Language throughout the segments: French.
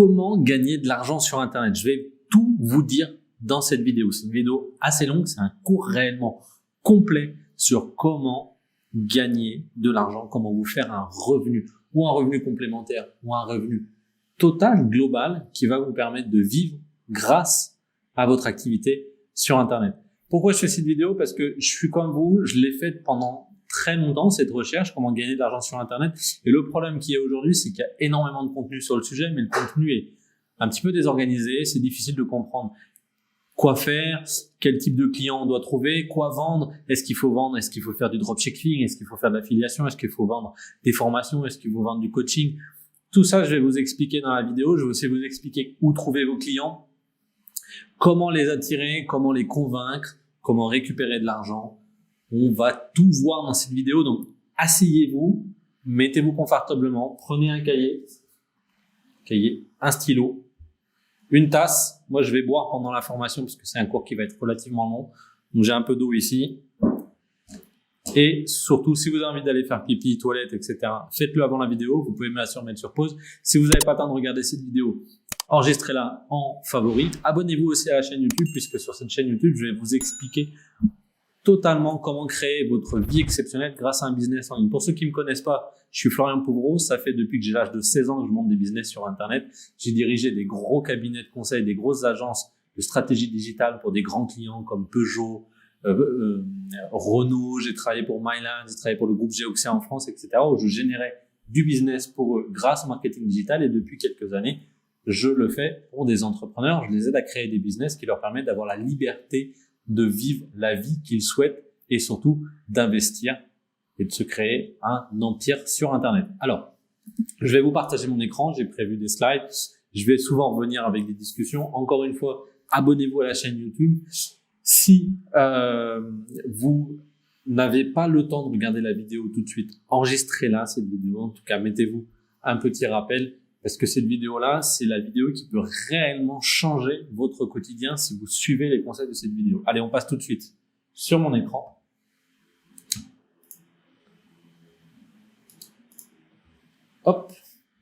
comment gagner de l'argent sur Internet. Je vais tout vous dire dans cette vidéo. C'est une vidéo assez longue, c'est un cours réellement complet sur comment gagner de l'argent, comment vous faire un revenu ou un revenu complémentaire ou un revenu total, global, qui va vous permettre de vivre grâce à votre activité sur Internet. Pourquoi je fais cette vidéo? Parce que je suis comme vous, je l'ai faite pendant très longtemps, cette recherche, comment gagner de l'argent sur Internet. Et le problème qu'il y a aujourd'hui, c'est qu'il y a énormément de contenu sur le sujet, mais le contenu est un petit peu désorganisé, c'est difficile de comprendre quoi faire, quel type de client on doit trouver, quoi vendre, est-ce qu'il faut vendre, est-ce qu'il faut faire du dropshipping, est-ce qu'il faut faire de l'affiliation, est-ce qu'il faut vendre des formations, est-ce qu'il faut vendre du coaching. Tout ça, je vais vous expliquer dans la vidéo. Je vais aussi vous expliquer où trouver vos clients, comment les attirer, comment les convaincre, comment récupérer de l'argent. On va tout voir dans cette vidéo. Donc, asseyez-vous, mettez-vous confortablement, prenez un cahier, un stylo, une tasse. Moi, je vais boire pendant la formation parce que c'est un cours qui va être relativement long. Donc, j'ai un peu d'eau ici. Et surtout, si vous avez envie d'aller faire pipi, toilette, etc., faites-le avant la vidéo. Vous pouvez me la mettre sur pause. Si vous n'avez pas le temps de regarder cette vidéo, enregistrez-la en favori. Abonnez-vous aussi à la chaîne YouTube puisque sur cette chaîne YouTube, je vais vous expliquer totalement comment créer votre vie exceptionnelle grâce à un business en ligne. Pour ceux qui me connaissent pas, je suis Florian Pouvreau. Ça fait depuis que j'ai l'âge de 16 ans que je monte des business sur Internet. J'ai dirigé des gros cabinets de conseil, des grosses agences de stratégie digitale pour des grands clients comme Peugeot, Renault, j'ai travaillé pour Myland, j'ai travaillé pour le groupe Geoxia en France, etc., où je générais du business pour eux grâce au marketing digital. Et depuis quelques années, je le fais pour des entrepreneurs. Je les aide à créer des business qui leur permettent d'avoir la liberté de vivre la vie qu'ils souhaitent et surtout d'investir et de se créer un empire sur Internet. Alors, je vais vous partager mon écran. J'ai prévu des slides. Je vais souvent revenir avec des discussions. Encore une fois, abonnez-vous à la chaîne YouTube. Si vous n'avez pas le temps de regarder la vidéo tout de suite, enregistrez-la, cette vidéo. En tout cas, mettez-vous un petit rappel parce que cette vidéo-là, c'est la vidéo qui peut réellement changer votre quotidien si vous suivez les conseils de cette vidéo. Allez, on passe tout de suite sur mon écran. Hop.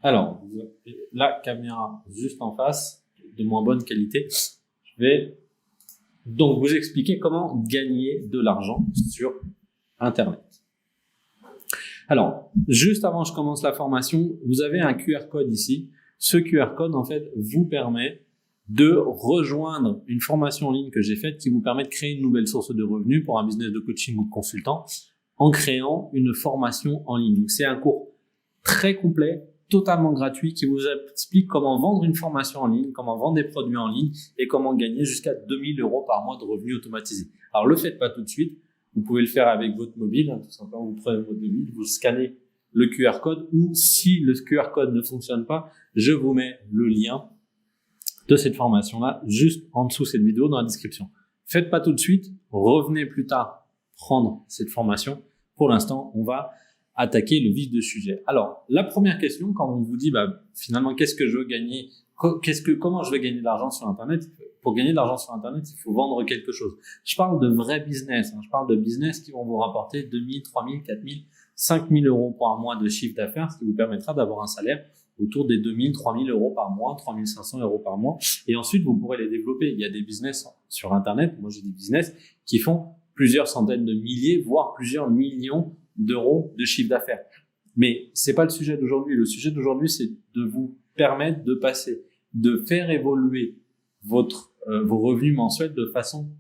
Alors, vous avez la caméra juste en face, de moins bonne qualité. Je vais donc vous expliquer comment gagner de l'argent sur Internet. Alors, juste avant que je commence la formation, vous avez un QR code ici. Ce QR code, en fait, vous permet de rejoindre une formation en ligne que j'ai faite qui vous permet de créer une nouvelle source de revenus pour un business de coaching ou de consultant en créant une formation en ligne. Donc, c'est un cours très complet, totalement gratuit, qui vous explique comment vendre une formation en ligne, comment vendre des produits en ligne et comment gagner jusqu'à 2000 € par mois de revenus automatisés. Alors, le faites pas tout de suite. Vous pouvez le faire avec votre mobile, tout simplement. Vous prenez votre mobile, vous scannez le QR code ou si le QR code ne fonctionne pas, je vous mets le lien de cette formation-là juste en dessous de cette vidéo dans la description. Faites pas tout de suite. Revenez plus tard prendre cette formation. Pour l'instant, on va attaquer le vif du sujet. Alors, la première question, quand on vous dit, finalement, qu'est-ce que je veux gagner? Comment je vais gagner de l'argent sur Internet? Pour gagner de l'argent sur Internet, il faut vendre quelque chose. Je parle de vrais business. Je parle de business qui vont vous rapporter 2000, 3000, 4000, 5000 € par mois de chiffre d'affaires, ce qui vous permettra d'avoir un salaire autour des 2000, 3000 € par mois, 3500 € par mois. Et ensuite, vous pourrez les développer. Il y a des business sur Internet. Moi, j'ai des business qui font plusieurs centaines de milliers, voire plusieurs millions d'euros de chiffre d'affaires. Mais c'est pas le sujet d'aujourd'hui. Le sujet d'aujourd'hui, c'est de vous permettre de faire évoluer vos revenus mensuels de façon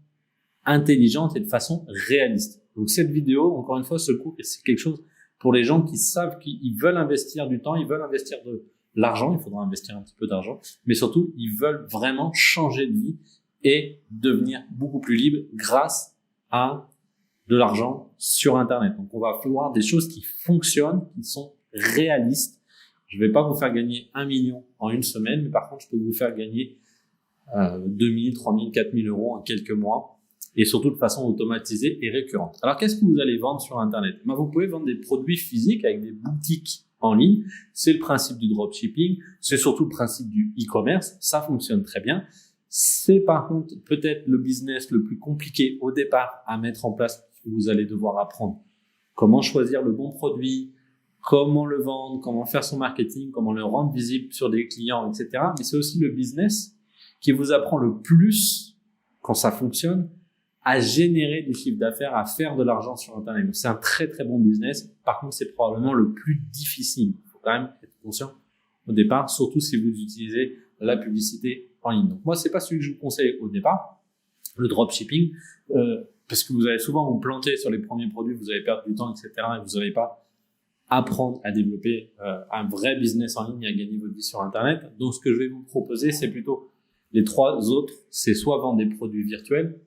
intelligente et de façon réaliste. Donc cette vidéo, encore une fois, ce cours, c'est quelque chose pour les gens qui savent qu'ils veulent investir du temps, ils veulent investir de l'argent, il faudra investir un petit peu d'argent, mais surtout, ils veulent vraiment changer de vie et devenir beaucoup plus libres grâce à de l'argent sur Internet. Donc on va voir des choses qui fonctionnent, qui sont réalistes. Je vais pas vous faire gagner 1 million en une semaine, mais par contre, je peux vous faire gagner 2000, 3000, 4000 € en quelques mois et surtout de façon automatisée et récurrente. Alors, qu'est-ce que vous allez vendre sur Internet? Vous pouvez vendre des produits physiques avec des boutiques en ligne. C'est le principe du dropshipping. C'est surtout le principe du e-commerce. Ça fonctionne très bien. C'est par contre peut-être le business le plus compliqué au départ à mettre en place. Vous allez devoir apprendre comment choisir le bon produit, comment le vendre, comment faire son marketing, comment le rendre visible sur des clients, etc. Mais c'est aussi le business qui vous apprend le plus, quand ça fonctionne, à générer du chiffre d'affaires, à faire de l'argent sur Internet. Donc, c'est un très, très bon business. Par contre, c'est probablement le plus difficile. Il faut quand même être conscient au départ, surtout si vous utilisez la publicité en ligne. Donc, moi, c'est pas celui que je vous conseille au départ, le dropshipping, parce que vous allez souvent vous planter sur les premiers produits, vous allez perdre du temps, etc. et vous n'allez pas apprendre à développer un vrai business en ligne et à gagner votre vie sur Internet. Donc, ce que je vais vous proposer, c'est plutôt les trois autres. C'est soit vendre des produits virtuels.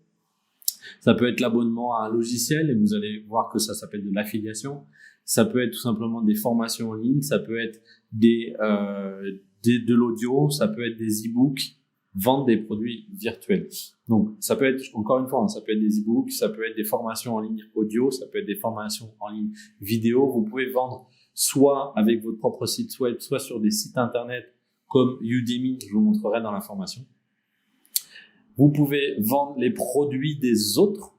Ça peut être l'abonnement à un logiciel et vous allez voir que ça s'appelle de l'affiliation. Ça peut être tout simplement des formations en ligne. Ça peut être de l'audio. Ça peut être des e-books. Vendre des produits virtuels. Donc, ça peut être, encore une fois, ça peut être des e-books, ça peut être des formations en ligne audio, ça peut être des formations en ligne vidéo. Vous pouvez vendre soit avec votre propre site web, soit sur des sites internet comme Udemy, je vous montrerai dans la formation. Vous pouvez vendre les produits des autres.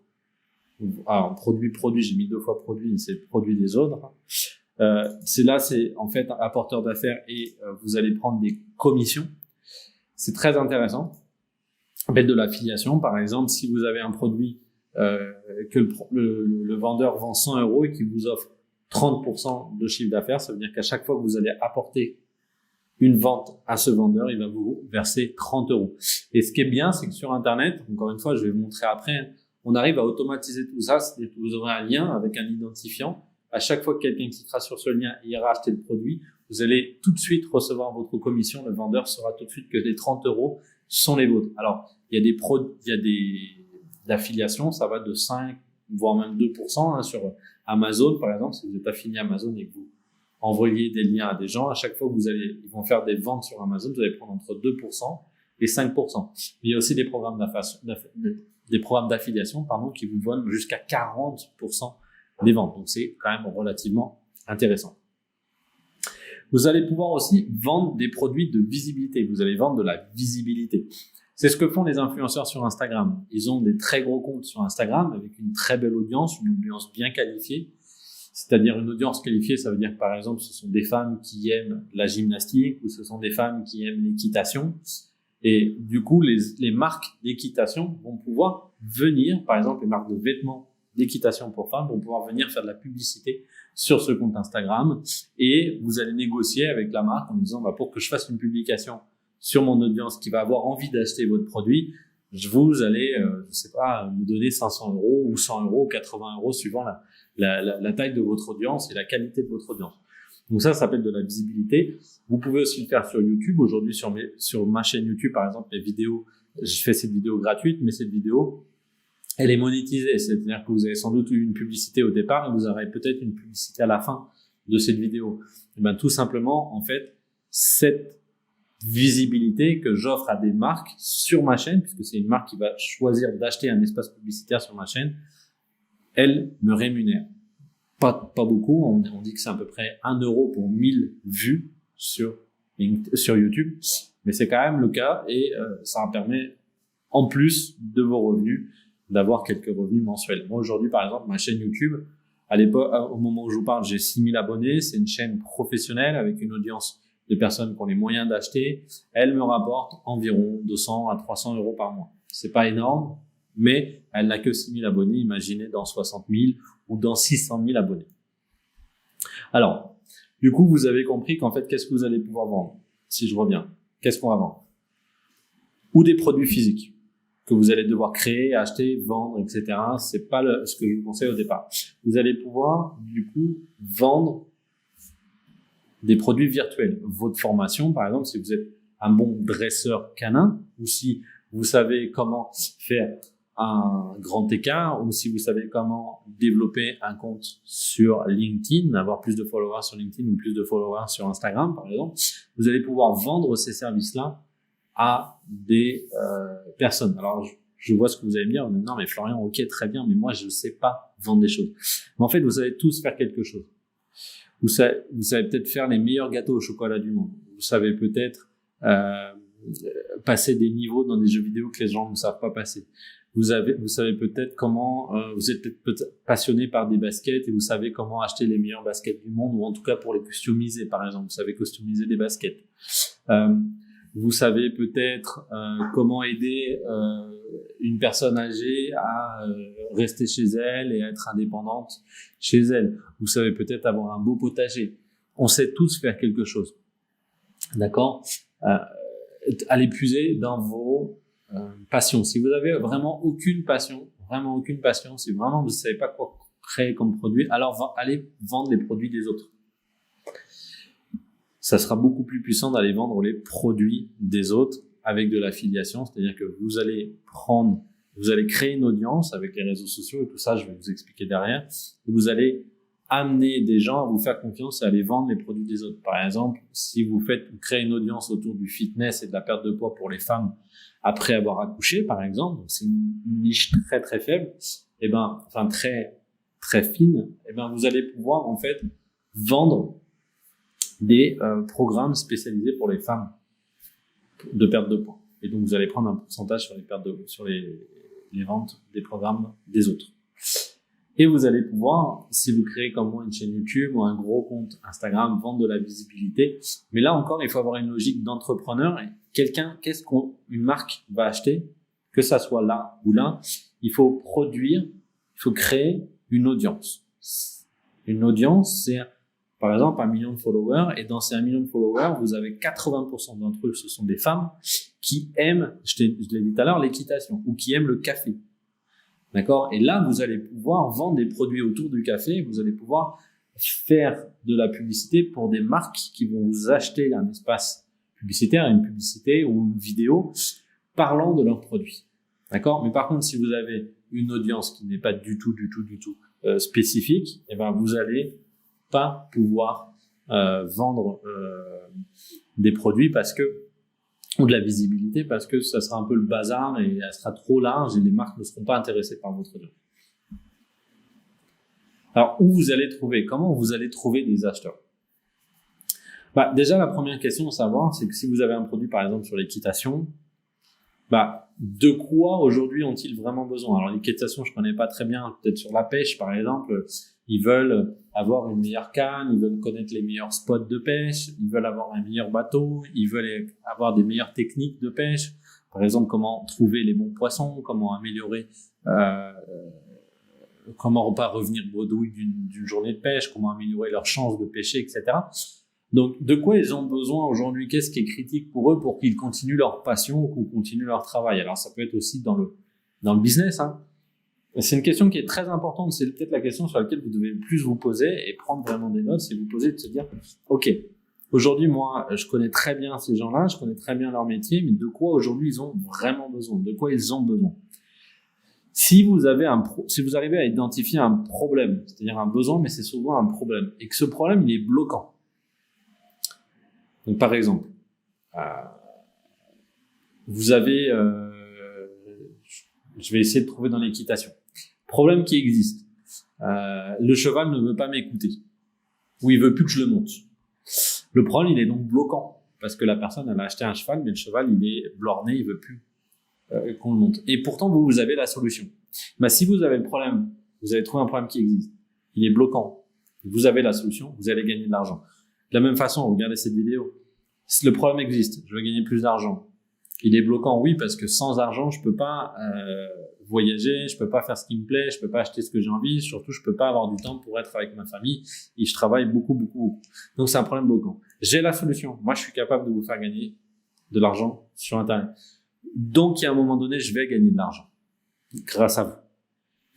Alors, produit, j'ai mis 2 fois produit, c'est le produit des autres. C'est en fait un apporteur d'affaires et vous allez prendre des commissions. C'est très intéressant. Avec de l'affiliation, par exemple, si vous avez un produit que le vendeur vend 100 € et qu'il vous offre 30% de chiffre d'affaires, ça veut dire qu'à chaque fois que vous allez apporter une vente à ce vendeur, il va vous verser 30 €. Et ce qui est bien, c'est que sur Internet, encore une fois, je vais vous montrer après, on arrive à automatiser tout ça. C'est-à-dire que vous aurez un lien avec un identifiant. À chaque fois que quelqu'un cliquera sur ce lien et ira acheter le produit, vous allez tout de suite recevoir votre commission. Le vendeur saura tout de suite que les 30 € sont les vôtres. Alors, il y a des affiliations, ça va de 5, voire même 2%, hein, sur Amazon, par exemple. Si vous êtes affilié à Amazon et que vous envoyez des liens à des gens, à chaque fois que ils vont faire des ventes sur Amazon, vous allez prendre entre 2% et 5%. Mais il y a aussi des programmes d'affiliation, qui vous donnent jusqu'à 40% des ventes. Donc, c'est quand même relativement intéressant. Vous allez pouvoir aussi vendre des produits de visibilité. Vous allez vendre de la visibilité. C'est ce que font les influenceurs sur Instagram. Ils ont des très gros comptes sur Instagram avec une très belle audience, une audience bien qualifiée. C'est-à-dire une audience qualifiée, ça veut dire par exemple ce sont des femmes qui aiment la gymnastique ou ce sont des femmes qui aiment l'équitation. Et du coup, les marques d'équitation vont pouvoir venir, par exemple les marques de vêtements d'équitation pour femmes vont pouvoir venir faire de la publicité sur ce compte Instagram et vous allez négocier avec la marque en disant pour que je fasse une publication sur mon audience qui va avoir envie d'acheter votre produit, vous allez, me donner 500 € ou 100 € ou 80 € suivant la taille de votre audience et la qualité de votre audience. Donc ça s'appelle de la visibilité. Vous pouvez aussi le faire sur YouTube. Aujourd'hui, sur ma chaîne YouTube, par exemple, les vidéos, je fais cette vidéo gratuite, mais cette vidéo, elle est monétisée. C'est-à-dire que vous avez sans doute eu une publicité au départ et vous aurez peut-être une publicité à la fin de cette vidéo. Et tout simplement, en fait, cette visibilité que j'offre à des marques sur ma chaîne, puisque c'est une marque qui va choisir d'acheter un espace publicitaire sur ma chaîne, elle me rémunère. Pas beaucoup, on dit que c'est à peu près 1 € pour 1000 vues sur YouTube, mais c'est quand même le cas et ça permet, en plus de vos revenus, d'avoir quelques revenus mensuels. Moi aujourd'hui, par exemple, ma chaîne YouTube, à l'époque, au moment où je vous parle, j'ai 6000 abonnés, c'est une chaîne professionnelle avec une audience de personnes qui ont les moyens d'acheter. Elle me rapporte environ 200 à 300 € par mois. C'est pas énorme, mais elle n'a que 6000 abonnés, imaginez dans 60 000 ou dans 600 000 abonnés. Alors, du coup, vous avez compris qu'en fait, qu'est-ce que vous allez pouvoir vendre? Si je reviens, qu'est-ce qu'on va vendre? Ou des produits physiques que vous allez devoir créer, acheter, vendre, etc. C'est pas ce que je vous conseille au départ. Vous allez pouvoir, du coup, vendre des produits virtuels. Votre formation, par exemple, si vous êtes un bon dresseur canin ou si vous savez comment faire un grand écart ou si vous savez comment développer un compte sur LinkedIn, avoir plus de followers sur LinkedIn ou plus de followers sur Instagram, par exemple, vous allez pouvoir vendre ces services-là à des personnes. Alors, je vois ce que vous allez me dire. Non, mais Florian, ok, très bien, mais moi, je ne sais pas vendre des choses. Mais en fait, vous allez tous faire quelque chose. Vous savez peut-être faire les meilleurs gâteaux au chocolat du monde. Vous savez peut-être passer des niveaux dans des jeux vidéo que les gens ne savent pas passer. Vous savez peut-être comment, vous êtes peut-être passionné par des baskets et vous savez comment acheter les meilleures baskets du monde, ou en tout cas pour les customiser, par exemple. Vous savez customiser des baskets. Vous savez peut-être comment aider une personne âgée à rester chez elle et à être indépendante chez elle. Vous savez peut-être avoir un beau potager. On sait tous faire quelque chose. D'accord? Allez puiser dans vos passions. Si vous avez vraiment aucune passion, si vraiment vous ne savez pas quoi créer comme produit, alors allez vendre les produits des autres. Ça sera beaucoup plus puissant d'aller vendre les produits des autres avec de l'affiliation, c'est-à-dire que vous allez créer une audience avec les réseaux sociaux et tout ça, je vais vous expliquer derrière. Et vous allez amener des gens à vous faire confiance et à aller vendre les produits des autres. Par exemple, si vous créez une audience autour du fitness et de la perte de poids pour les femmes après avoir accouché, par exemple, donc c'est une niche très très faible, très très fine, vous allez pouvoir en fait vendre des programmes spécialisés pour les femmes de perte de poids. Et donc vous allez prendre un pourcentage sur les ventes des programmes des autres. Et vous allez pouvoir, si vous créez comme moi une chaîne YouTube ou un gros compte Instagram, vendre de la visibilité. Mais là encore, il faut avoir une logique d'entrepreneur. Et une marque va acheter, que ça soit là ou là, il faut créer une audience. Une audience, c'est par exemple 1 million de followers, et dans ces 1 million de followers, vous avez 80% d'entre eux, ce sont des femmes qui aiment, je l'ai dit tout à l'heure, l'équitation, ou qui aiment le café. D'accord? Et là, vous allez pouvoir vendre des produits autour du café, vous allez pouvoir faire de la publicité pour des marques qui vont vous acheter un espace publicitaire, une publicité ou une vidéo parlant de leurs produits. D'accord? Mais par contre, si vous avez une audience qui n'est pas du tout spécifique, vous allez pas pouvoir vendre des produits ou de la visibilité, parce que ça sera un peu le bazar et elle sera trop large et les marques ne seront pas intéressées par votre audience. Alors, comment vous allez trouver des acheteurs? Déjà, la première question à savoir, c'est que si vous avez un produit, par exemple, sur l'équitation, de quoi aujourd'hui ont-ils vraiment besoin? Alors, l'équitation, je connais pas très bien, peut-être sur la pêche, par exemple, ils veulent avoir une meilleure canne, ils veulent connaître les meilleurs spots de pêche, ils veulent avoir un meilleur bateau, ils veulent avoir des meilleures techniques de pêche. Par exemple, comment trouver les bons poissons, comment améliorer, comment pas revenir bredouille d'une journée de pêche, comment améliorer leurs chances de pêcher, etc. Donc, de quoi ils ont besoin aujourd'hui? Qu'est-ce qui est critique pour eux pour qu'ils continuent leur passion ou qu'ils continuent leur travail? Alors, ça peut être aussi dans le business, hein. C'est une question qui est très importante. C'est peut-être la question sur laquelle vous devez plus vous poser et prendre vraiment des notes. C'est vous poser, de se dire, OK, aujourd'hui, moi, je connais très bien ces gens-là, je connais très bien leur métier, mais de quoi aujourd'hui ils ont vraiment besoin? De quoi ils ont besoin? Si vous arrivez à identifier un problème, c'est-à-dire un besoin, mais c'est souvent un problème, et que ce problème, il est bloquant. Donc, par exemple, vous avez, je vais essayer de trouver dans l'équitation. Problème qui existe. Le cheval ne veut pas m'écouter. Ou il veut plus que je le monte. Le problème, il est donc bloquant. Parce que la personne, elle a acheté un cheval, mais le cheval, il est borné, il veut plus qu'on le monte. Et pourtant, vous avez la solution. Si vous avez le problème, vous avez trouvé un problème qui existe, il est bloquant, vous avez la solution, vous allez gagner de l'argent. De la même façon, regardez cette vidéo. Si le problème existe, je veux gagner plus d'argent. Il est bloquant, oui, parce que sans argent, je peux pas voyager, je peux pas faire ce qui me plaît, je peux pas acheter ce que j'ai envie, surtout je peux pas avoir du temps pour être avec ma famille et je travaille beaucoup. Donc c'est un problème bloquant. J'ai la solution. Moi, je suis capable de vous faire gagner de l'argent sur Internet. Donc, il y a un moment donné, je vais gagner de l'argent grâce à vous.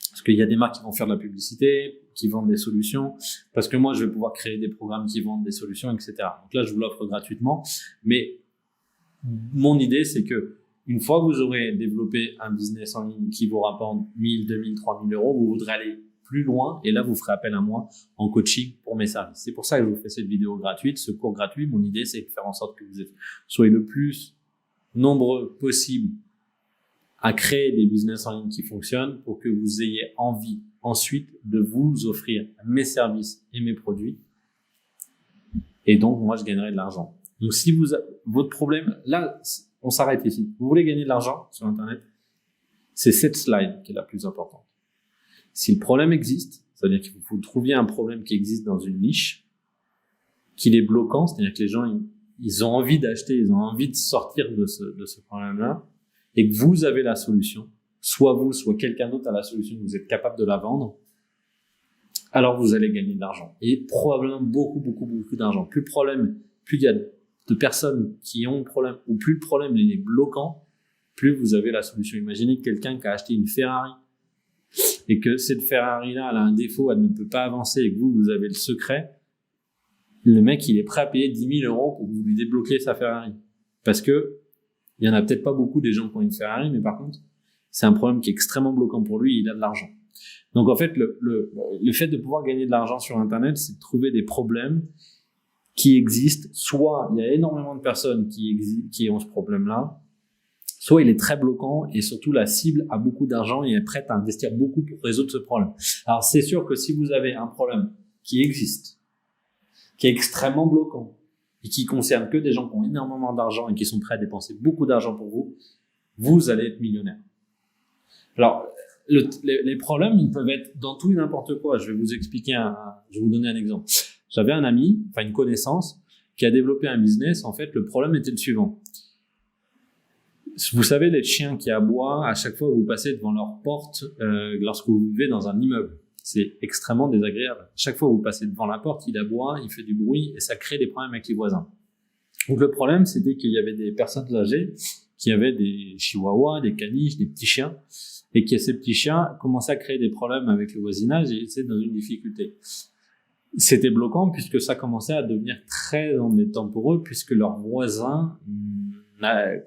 Parce qu'il y a des marques qui vont faire de la publicité, qui vendent des solutions, parce que moi, je vais pouvoir créer des programmes qui vendent des solutions, etc. Donc là, je vous l'offre gratuitement, mais mon idée, c'est que une fois que vous aurez développé un business en ligne qui vous rapporte 1000, 2000, 3000 euros, vous voudrez aller plus loin et là, vous ferez appel à moi en coaching pour mes services. C'est pour ça que je vous fais cette vidéo gratuite, ce cours gratuit. Mon idée, c'est de faire en sorte que vous soyez le plus nombreux possible à créer des business en ligne qui fonctionnent pour que vous ayez envie ensuite de vous offrir mes services et mes produits. Et donc, moi, je gagnerai de l'argent. Donc, votre problème, là, on s'arrête ici. Vous voulez gagner de l'argent sur Internet? C'est cette slide qui est la plus importante. Si le problème existe, c'est-à-dire qu'il faut trouver un problème qui existe dans une niche, qu'il est bloquant, c'est-à-dire que les gens, ils ont envie d'acheter, ils ont envie de sortir de ce problème-là, et que vous avez la solution, soit vous, soit quelqu'un d'autre a la solution, vous êtes capable de la vendre, alors vous allez gagner de l'argent. Et probablement beaucoup d'argent. Plus il y a de personnes qui ont le problème, ou plus le problème il est bloquant, plus vous avez la solution. Imaginez quelqu'un qui a acheté une Ferrari, et que cette Ferrari-là, elle a un défaut, elle ne peut pas avancer, et que vous avez le secret, le mec, il est prêt à payer 10 000 € pour que vous lui débloquiez sa Ferrari. Parce que, il y en a peut-être pas beaucoup des gens qui ont une Ferrari, mais par contre, c'est un problème qui est extrêmement bloquant pour lui, il a de l'argent. Donc en fait, le fait de pouvoir gagner de l'argent sur Internet, c'est de trouver des problèmes qui existent. Soit il y a énormément de personnes qui ont ce problème-là, soit il est très bloquant et surtout la cible a beaucoup d'argent et est prête à investir beaucoup pour résoudre ce problème. Alors c'est sûr que si vous avez un problème qui existe, qui est extrêmement bloquant et qui concerne que des gens qui ont énormément d'argent et qui sont prêts à dépenser beaucoup d'argent pour vous, vous allez être millionnaire. Alors les problèmes, ils peuvent être dans tout et n'importe quoi. Je vais vous expliquer je vais vous donner un exemple. J'avais un ami, une connaissance, qui a développé un business. En fait, le problème était le suivant. Vous savez, les chiens qui aboient à chaque fois que vous passez devant leur porte, lorsque vous vivez dans un immeuble. C'est extrêmement désagréable. Chaque fois que vous passez devant la porte, il aboie, il fait du bruit et ça crée des problèmes avec les voisins. Donc le problème, c'était qu'il y avait des personnes âgées qui avaient des chihuahuas, des caniches, des petits chiens, et que ces petits chiens commençaient à créer des problèmes avec le voisinage et étaient dans une difficulté. C'était bloquant puisque ça commençait à devenir très embêtant pour eux puisque leurs voisins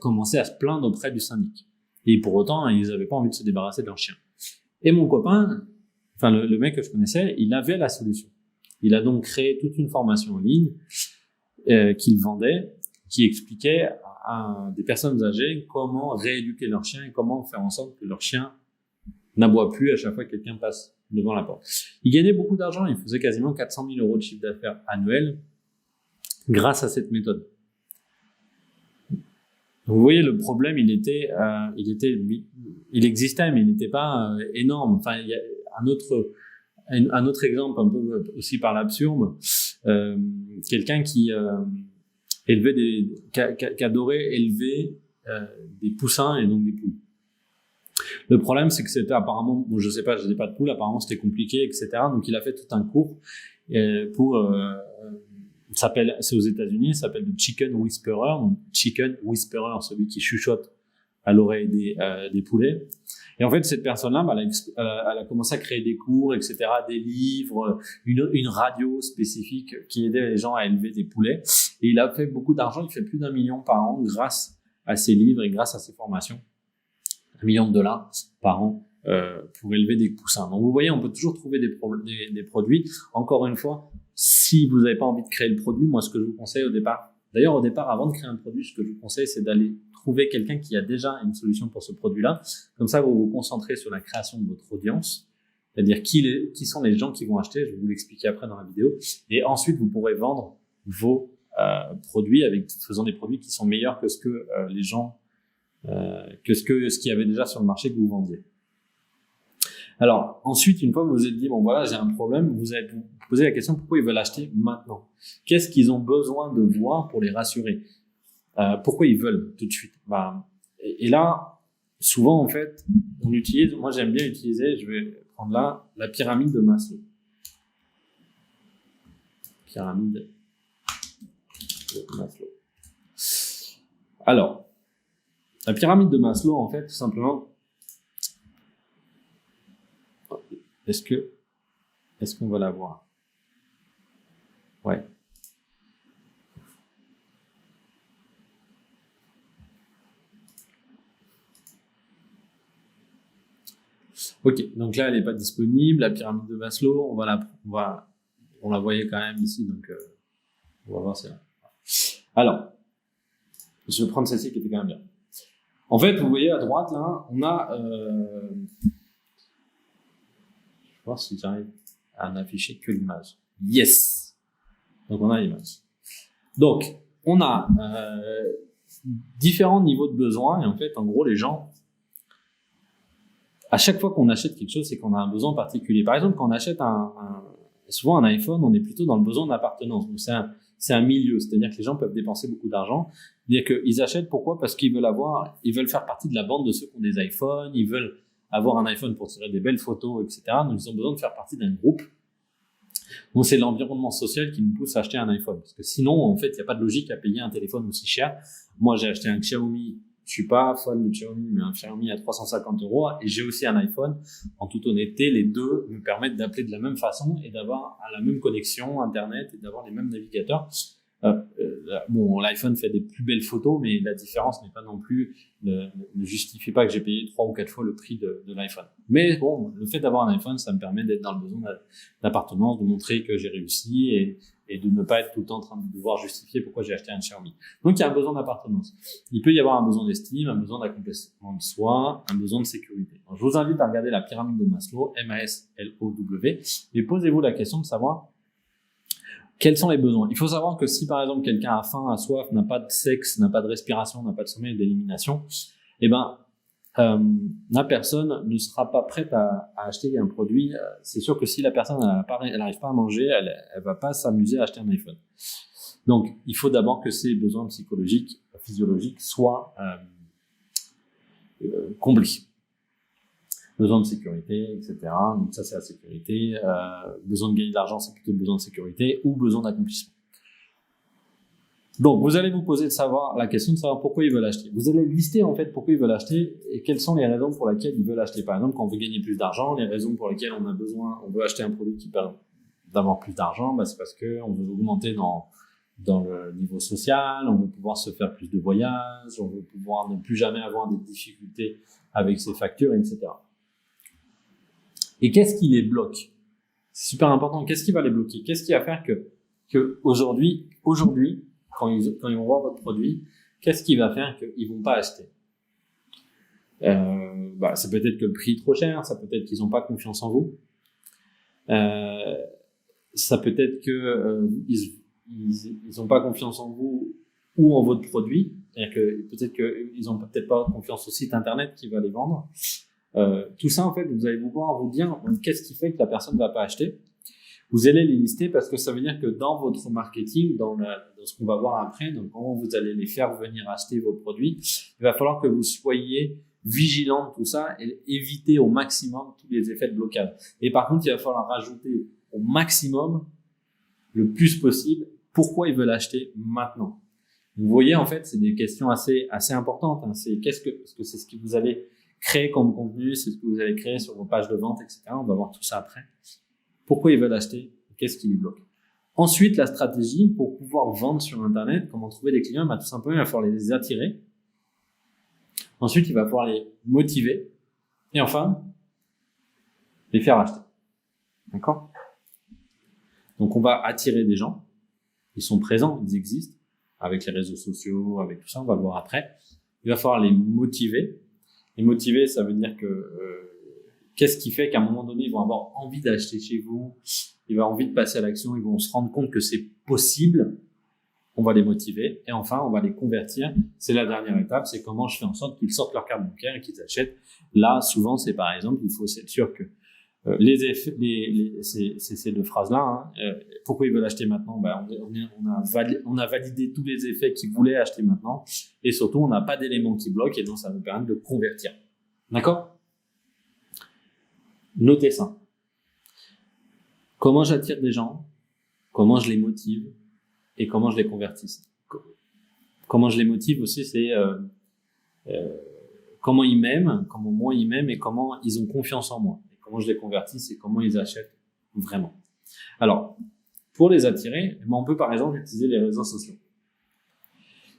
commençaient à se plaindre auprès du syndic. Et pour autant, ils n'avaient pas envie de se débarrasser de leurs chiens. Et mon copain, le mec que je connaissais, il avait la solution. Il a donc créé toute une formation en ligne qu'il vendait, qui expliquait à des personnes âgées comment rééduquer leur chien et comment faire en sorte que leur chien n'aboie plus à chaque fois que quelqu'un passe devant la porte. Il gagnait beaucoup d'argent, il faisait quasiment 400 000 € de chiffre d'affaires annuel grâce à cette méthode. Vous voyez, le problème, il existait, mais il n'était pas énorme. Il y a un autre exemple, un peu aussi par l'absurde, quelqu'un qui adorait élever des poussins et donc des poules. Le problème, c'est que c'était apparemment, je sais pas, je n'ai pas de poules, apparemment c'était compliqué, etc. Donc il a fait tout un cours c'est aux États-Unis, ça s'appelle le Chicken Whisperer. Donc Chicken Whisperer, celui qui chuchote à l'oreille des poulets. Et en fait, cette personne-là, elle a commencé à créer des cours, etc., des livres, une radio spécifique qui aidait les gens à élever des poulets. Et il a fait beaucoup d'argent, il fait plus d'1 million par an grâce à ses livres et grâce à ses formations. $1 million par an pour élever des poussins. Donc vous voyez, on peut toujours trouver des produits. Encore une fois, si vous n'avez pas envie de créer le produit, moi ce que je vous conseille au départ, avant de créer un produit, ce que je vous conseille, c'est d'aller trouver quelqu'un qui a déjà une solution pour ce produit-là. Comme ça, vous vous concentrez sur la création de votre audience, c'est-à-dire qui sont les gens qui vont acheter. Je vais vous l'expliquer après dans la vidéo. Et ensuite, vous pourrez vendre vos produits faisant des produits qui sont meilleurs que ce que les gens ce qu'il y avait déjà sur le marché que vous vendiez. Alors, ensuite, une fois que vous vous êtes dit, bon voilà, j'ai un problème, vous allez vous poser la question, pourquoi ils veulent acheter maintenant? Qu'est-ce qu'ils ont besoin de voir pour les rassurer? Pourquoi ils veulent tout de suite? Et là, souvent, en fait, moi j'aime bien utiliser, je vais prendre là, la pyramide de Maslow. Pyramide de Maslow. Alors, la pyramide de Maslow, en fait, tout simplement, est-ce qu'on va la voir? Ouais. Ok, donc là, elle n'est pas disponible. La pyramide de Maslow, on la voyait quand même ici, donc on va voir celle-là. Alors, je vais prendre celle-ci qui était quand même bien. En fait, vous voyez à droite, là, on a... je vais voir si j'arrive à n'afficher que l'image. Yes! Donc, on a l'image. Donc, on a différents niveaux de besoins. Et en fait, en gros, les gens, à chaque fois qu'on achète quelque chose, c'est qu'on a un besoin particulier. Par exemple, quand on achète souvent un iPhone, on est plutôt dans le besoin d'appartenance. Donc c'est un milieu, c'est-à-dire que les gens peuvent dépenser beaucoup d'argent. C'est-à-dire qu'ils achètent pourquoi? Parce qu'ils veulent faire partie de la bande de ceux qui ont des iPhones, ils veulent avoir un iPhone pour tirer des belles photos, etc. Donc ils ont besoin de faire partie d'un groupe. Donc c'est l'environnement social qui nous pousse à acheter un iPhone. Parce que sinon, en fait, il n'y a pas de logique à payer un téléphone aussi cher. Moi, j'ai acheté un Xiaomi. Je suis pas fan de Xiaomi, mais un Xiaomi à 350 € et j'ai aussi un iPhone. En toute honnêteté, les deux me permettent d'appeler de la même façon et d'avoir la même connexion Internet et d'avoir les mêmes navigateurs. Bon, l'iPhone fait des plus belles photos, mais la différence n'est pas non plus, ne justifie pas que j'ai payé 3 ou 4 fois le prix de l'iPhone. Mais bon, le fait d'avoir un iPhone, ça me permet d'être dans le besoin d'appartenance, de montrer que j'ai réussi et de ne pas être tout le temps en train de devoir justifier pourquoi j'ai acheté un Xiaomi. Donc il y a un besoin d'appartenance. Il peut y avoir un besoin d'estime, un besoin d'accomplissement de soi, un besoin de sécurité. Donc, je vous invite à regarder la pyramide de Maslow, M-A-S-L-O-W, et posez-vous la question de savoir quels sont les besoins. Il faut savoir que si par exemple quelqu'un a faim, a soif, n'a pas de sexe, n'a pas de respiration, n'a pas de sommeil, d'élimination, eh ben la personne ne sera pas prête à acheter un produit. C'est sûr que si la personne elle n'arrive pas à manger, elle va pas s'amuser à acheter un iPhone. Donc il faut d'abord que ces besoins psychologiques, physiologiques soient comblés. Besoin de sécurité, etc. Donc ça c'est la sécurité. Besoin de gagner de l'argent, c'est plutôt besoin de sécurité ou besoin d'accomplissement. Donc vous allez vous poser la question de savoir pourquoi ils veulent acheter. Vous allez lister en fait pourquoi ils veulent acheter et quelles sont les raisons pour lesquelles ils veulent acheter. Par exemple, quand on veut gagner plus d'argent, les raisons pour lesquelles on veut acheter un produit qui permet d'avoir plus d'argent, c'est parce que on veut augmenter dans le niveau social, on veut pouvoir se faire plus de voyages, on veut pouvoir ne plus jamais avoir des difficultés avec ses factures, etc. Et qu'est-ce qui les bloque? C'est super important. Qu'est-ce qui va les bloquer? Qu'est-ce qui va faire que aujourd'hui, quand ils vont voir votre produit, qu'est-ce qui va faire qu'ils vont pas acheter? Ça peut être que le prix est trop cher, ça peut être qu'ils n'ont pas confiance en vous, ça peut être que ils ont pas confiance en vous ou en votre produit, c'est-à-dire que peut-être qu'ils ont peut-être pas confiance au site internet qui va les vendre. Tout ça, en fait, vous allez pouvoir vous dire qu'est-ce qui fait que la personne ne va pas acheter. Vous allez les lister parce que ça veut dire que dans votre marketing, dans ce qu'on va voir après, donc comment vous allez les faire venir acheter vos produits, il va falloir que vous soyez vigilant de tout ça et éviter au maximum tous les effets de blocage. Et par contre, il va falloir rajouter au maximum, le plus possible, pourquoi ils veulent acheter maintenant. Vous voyez, en fait, c'est des questions assez importantes. Parce que c'est ce que vous allez créer comme contenu, c'est ce que vous allez créer sur vos pages de vente, etc. On va voir tout ça après. Pourquoi ils veulent acheter? Qu'est-ce qui les bloque? Ensuite, la stratégie pour pouvoir vendre sur Internet, comment trouver des clients, tout simplement, il va falloir les attirer. Ensuite, il va falloir les motiver. Et enfin, les faire acheter. D'accord? Donc, on va attirer des gens. Ils sont présents, ils existent. Avec les réseaux sociaux, avec tout ça, on va le voir après. Il va falloir les motiver. Les motiver, ça veut dire que qu'est-ce qui fait qu'à un moment donné, ils vont avoir envie d'acheter chez vous, ils vont avoir envie de passer à l'action, ils vont se rendre compte que c'est possible. On va les motiver et enfin, on va les convertir. C'est la dernière étape, c'est comment je fais en sorte qu'ils sortent leur carte bancaire et qu'ils achètent. Là, souvent, c'est par exemple, il faut être sûr que ces deux phrases-là, pourquoi ils veulent acheter maintenant? On a validé tous les effets qu'ils voulaient acheter maintenant et surtout, on n'a pas d'éléments qui bloquent et donc ça nous permet de convertir. D'accord? Notez ça. Comment j'attire des gens? Comment je les motive? Et comment je les convertis? Comment je les motive aussi, c'est comment ils m'aiment, comment moi ils m'aiment et comment ils ont confiance en moi. Et comment je les convertis, c'est comment ils achètent vraiment. Alors, pour les attirer, on peut par exemple utiliser les réseaux sociaux.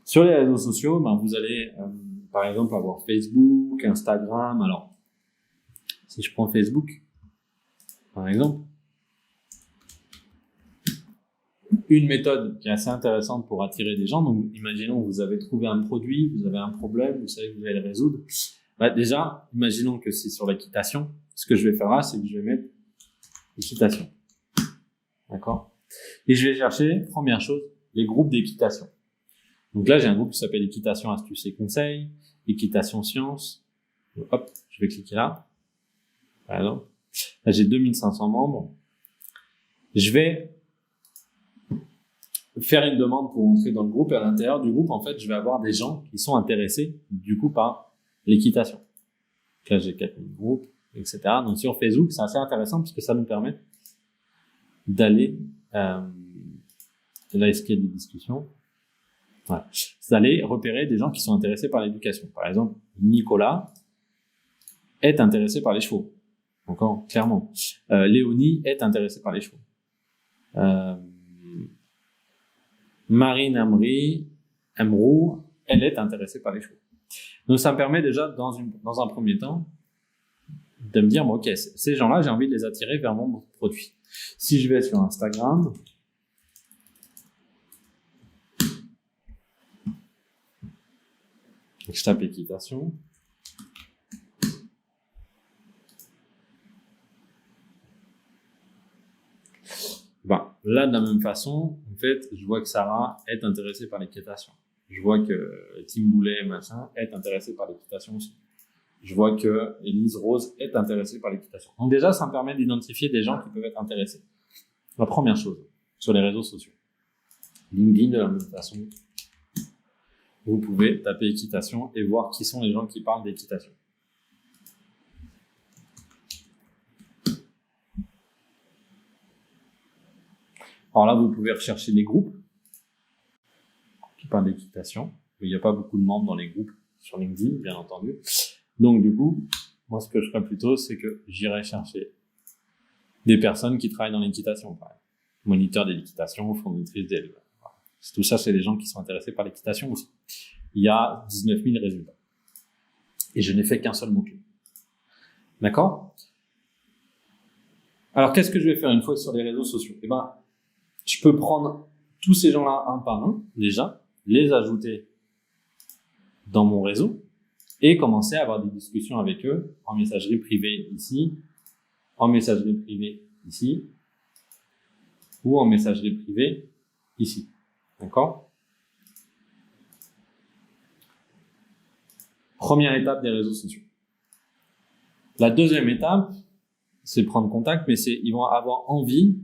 Sur les réseaux sociaux, vous allez par exemple avoir Facebook, Instagram. Alors, si je prends Facebook, par exemple, une méthode qui est assez intéressante pour attirer des gens. Donc, imaginons que vous avez trouvé un produit, vous avez un problème, vous savez que vous allez le résoudre. Déjà, imaginons que c'est sur l'équitation. Ce que je vais faire là, c'est que je vais mettre équitation. D'accord? Et je vais chercher, première chose, les groupes d'équitation. Donc là, j'ai un groupe qui s'appelle équitation, astuces et conseils, équitation sciences. Hop, je vais cliquer là. par exemple. Là, j'ai 2500 membres. Je vais faire une demande pour entrer dans le groupe et à l'intérieur du groupe, en fait, je vais avoir des gens qui sont intéressés, du coup, par l'équitation. Là, j'ai 4000 groupes, etc. Donc, sur Facebook, c'est assez intéressant parce que ça nous permet d'aller, là, est-ce qu'il y a des discussions? Voilà. C'est d'aller repérer des gens qui sont intéressés par l'éducation. Par exemple, Nicolas est intéressé par les chevaux. Encore, clairement. Léonie est intéressée par les chevaux. Marine Amrou, elle est intéressée par les chevaux. Donc, ça me permet déjà, dans un premier temps, de me dire, bon, ok, ces gens-là, j'ai envie de les attirer vers mon produit. Si je vais sur Instagram, je tape équitation. Bon, là, de la même façon, en fait, je vois que Sarah est intéressée par l'équitation. Je vois que Tim Boulet, machin, est intéressé par l'équitation aussi. Je vois que Elise Rose est intéressée par l'équitation. Donc déjà, ça me permet d'identifier des gens qui peuvent être intéressés. La première chose, sur les réseaux sociaux. LinkedIn, de la même façon, vous pouvez taper équitation et voir qui sont les gens qui parlent d'équitation. Alors là, vous pouvez rechercher des groupes qui parlent d'équitation. Il n'y a pas beaucoup de membres dans les groupes sur LinkedIn, bien entendu. Donc du coup, moi, ce que je ferais plutôt, c'est que j'irais chercher des personnes qui travaillent dans l'équitation, par exemple. Moniteur de l'équitation, fournitrice d'élevage. Voilà. Tout ça, c'est les gens qui sont intéressés par l'équitation aussi. Il y a 19 000 résultats. Et je n'ai fait qu'un seul mot-clé. D'accord? Alors, qu'est-ce que je vais faire une fois sur les réseaux sociaux? Eh ben, je peux prendre tous ces gens-là un par un, déjà, les ajouter dans mon réseau et commencer à avoir des discussions avec eux en messagerie privée ici, en messagerie privée ici, ou en messagerie privée ici. D'accord? Première étape des réseaux sociaux. La deuxième étape, c'est prendre contact, mais ils vont avoir envie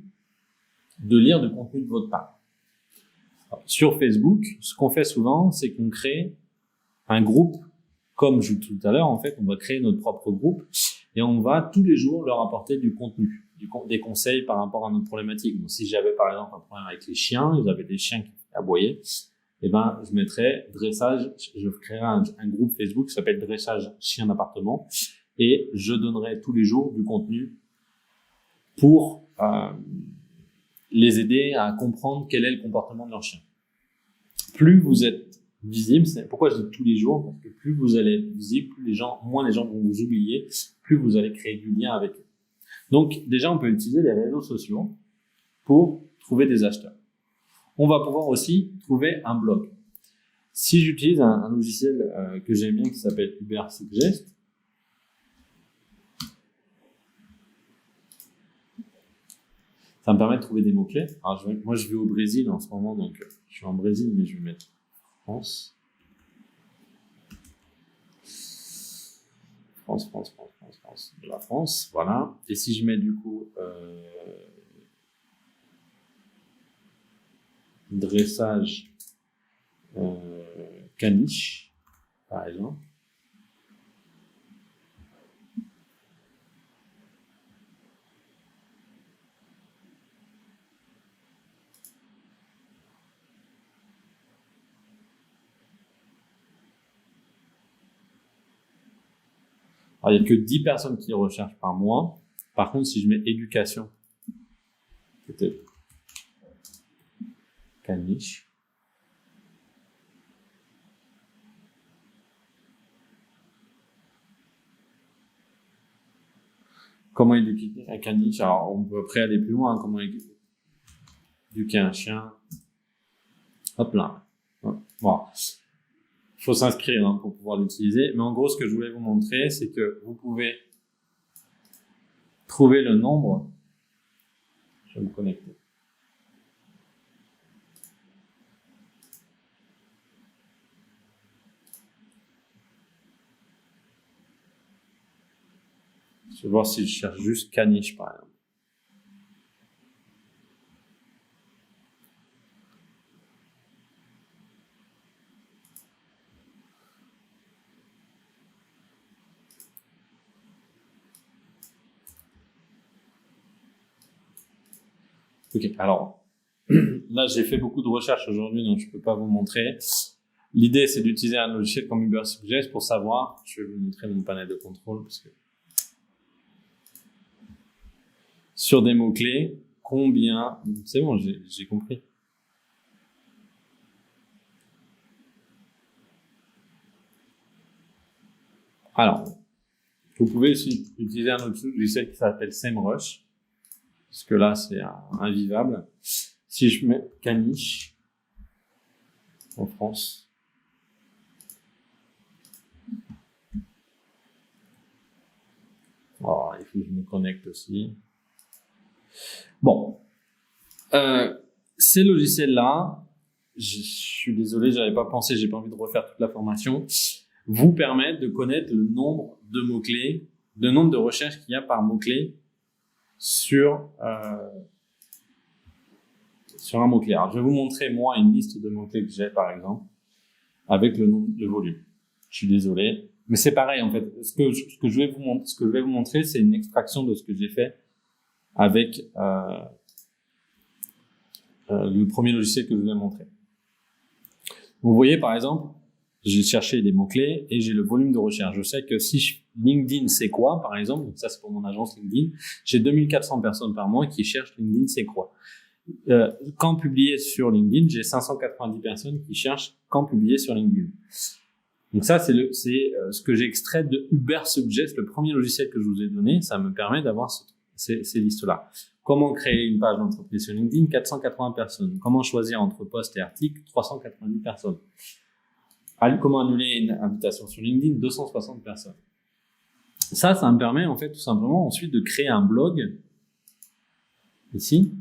de lire du contenu de votre part. Sur Facebook, ce qu'on fait souvent, c'est qu'on crée un groupe, comme je disais tout à l'heure, en fait, on va créer notre propre groupe et on va tous les jours leur apporter du contenu, des conseils par rapport à notre problématique. Donc, si j'avais par exemple un problème avec les chiens, j'avais des chiens qui aboyaient, eh ben, je mettrais dressage, je créerais un groupe Facebook qui s'appelle dressage chien d'appartement et je donnerais tous les jours du contenu pour les aider à comprendre quel est le comportement de leur chien. Plus vous êtes visible, c'est pourquoi je dis tous les jours, parce que plus vous allez être visible, moins les gens vont vous oublier, plus vous allez créer du lien avec eux. Donc, déjà, on peut utiliser les réseaux sociaux pour trouver des acheteurs. On va pouvoir aussi trouver un blog. Si j'utilise un logiciel que j'aime bien qui s'appelle Ubersuggest, ça me permet de trouver des mots-clés. Alors, moi, je vais au Brésil en ce moment, donc je suis en Brésil, mais je vais mettre France. France. De la France, voilà. Et si je mets du coup dressage caniche, par exemple. Alors, il n'y a que 10 personnes qui recherchent par mois. Par contre, si je mets éducation, peut-être caniche. Comment éduquer un caniche? Alors, on peut après aller plus loin. Comment éduquer un chien? Hop là. Bon. Il faut s'inscrire pour pouvoir l'utiliser. Mais en gros, ce que je voulais vous montrer, c'est que vous pouvez trouver le nombre. Je vais me connecter. Je vais voir si je cherche juste caniche, par exemple. Ok, alors là j'ai fait beaucoup de recherches aujourd'hui, donc je peux pas vous montrer. L'idée c'est d'utiliser un logiciel comme Ubersuggest pour savoir. Je vais vous montrer mon panel de contrôle parce que sur des mots clés, combien. C'est bon, j'ai compris. Alors, vous pouvez aussi utiliser un autre logiciel qui s'appelle SEMrush. Parce que là, c'est invivable. Si je mets caniche en France, oh, il faut que je me connecte aussi. Bon, ces logiciels-là, je suis désolé, j'avais pas pensé, j'ai pas envie de refaire toute la formation, vous permettent de connaître le nombre de mots-clés, le nombre de recherches qu'il y a par mot-clé sur un mot-clé. Alors, je vais vous montrer, moi, une liste de mots-clés que j'ai, par exemple, avec le volume. Je suis désolé. Mais c'est pareil, en fait. Ce que je vais vous montrer, c'est une extraction de ce que j'ai fait avec le premier logiciel que je vous ai montré. Vous voyez, par exemple, j'ai cherché des mots-clés et j'ai le volume de recherche. Je sais que si LinkedIn c'est quoi, par exemple, donc ça c'est pour mon agence LinkedIn, j'ai 2400 personnes par mois qui cherchent LinkedIn c'est quoi. Quand publié sur LinkedIn, j'ai 590 personnes qui cherchent quand publié sur LinkedIn. Donc ça, c'est ce que j'ai extrait de Ubersuggest, le premier logiciel que je vous ai donné. Ça me permet d'avoir ces listes-là. Comment créer une page d'entreprise sur LinkedIn? 480 personnes. Comment choisir entre posts et articles? 390 personnes. Comment annuler une invitation sur LinkedIn? 260 personnes. Ça me permet en fait tout simplement ensuite de créer un blog ici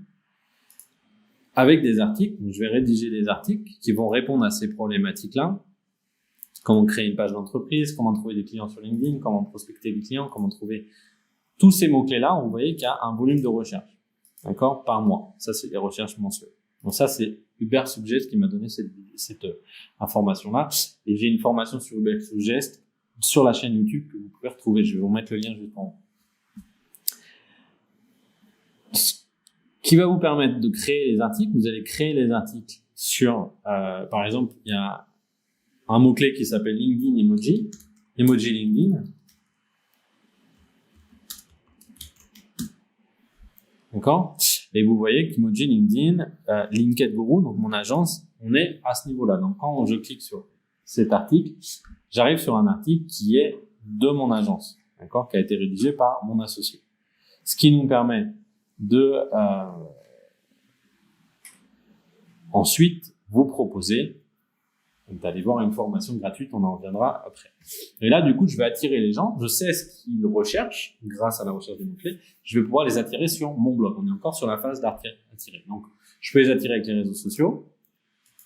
avec des articles. Donc, je vais rédiger des articles qui vont répondre à ces problématiques-là. Comment créer une page d'entreprise, comment trouver des clients sur LinkedIn, comment prospecter des clients, comment trouver tous ces mots-clés-là. Vous voyez qu'il y a un volume de recherche, d'accord, par mois. Ça, c'est des recherches mensuelles. Donc ça, c'est Ubersuggest qui m'a donné cette information-là. Et j'ai une formation sur Ubersuggest sur la chaîne YouTube que vous pouvez retrouver. Je vais vous mettre le lien juste en haut. Qui va vous permettre de créer les articles. Vous allez créer les articles sur, par exemple, il y a un mot-clé qui s'appelle LinkedIn Emoji, Emoji LinkedIn. D'accord? Et vous voyez qu'Emoji LinkedIn, Linked Guru, donc mon agence, on est à ce niveau-là. Donc quand je clique sur cet article, j'arrive sur un article qui est de mon agence, d'accord, qui a été rédigé par mon associé. Ce qui nous permet de ensuite vous proposer d'aller voir une formation gratuite, on en reviendra après. Et là, du coup, je vais attirer les gens, je sais ce qu'ils recherchent grâce à la recherche des mots-clés, je vais pouvoir les attirer sur mon blog. On est encore sur la phase d'attirer. Donc, je peux les attirer avec les réseaux sociaux,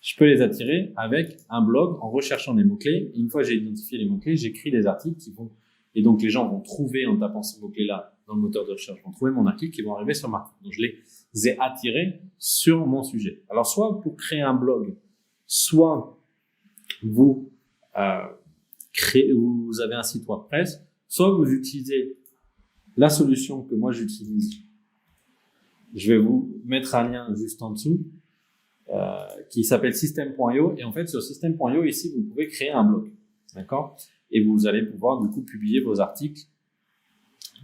je peux les attirer avec un blog en recherchant des mots-clés. Une fois que j'ai identifié les mots-clés, j'écris les articles qui vont, et donc les gens vont trouver en tapant ces mots-clés-là dans le moteur de recherche, vont trouver mon article qui vont arriver sur ma article. Donc, je les ai attirés sur mon sujet. Alors, soit pour créer un blog, soit vous vous avez un site WordPress, soit vous utilisez la solution que moi j'utilise. Je vais vous mettre un lien juste en dessous qui s'appelle System.io, et en fait sur System.io ici vous pouvez créer un blog, d'accord, et vous allez pouvoir du coup publier vos articles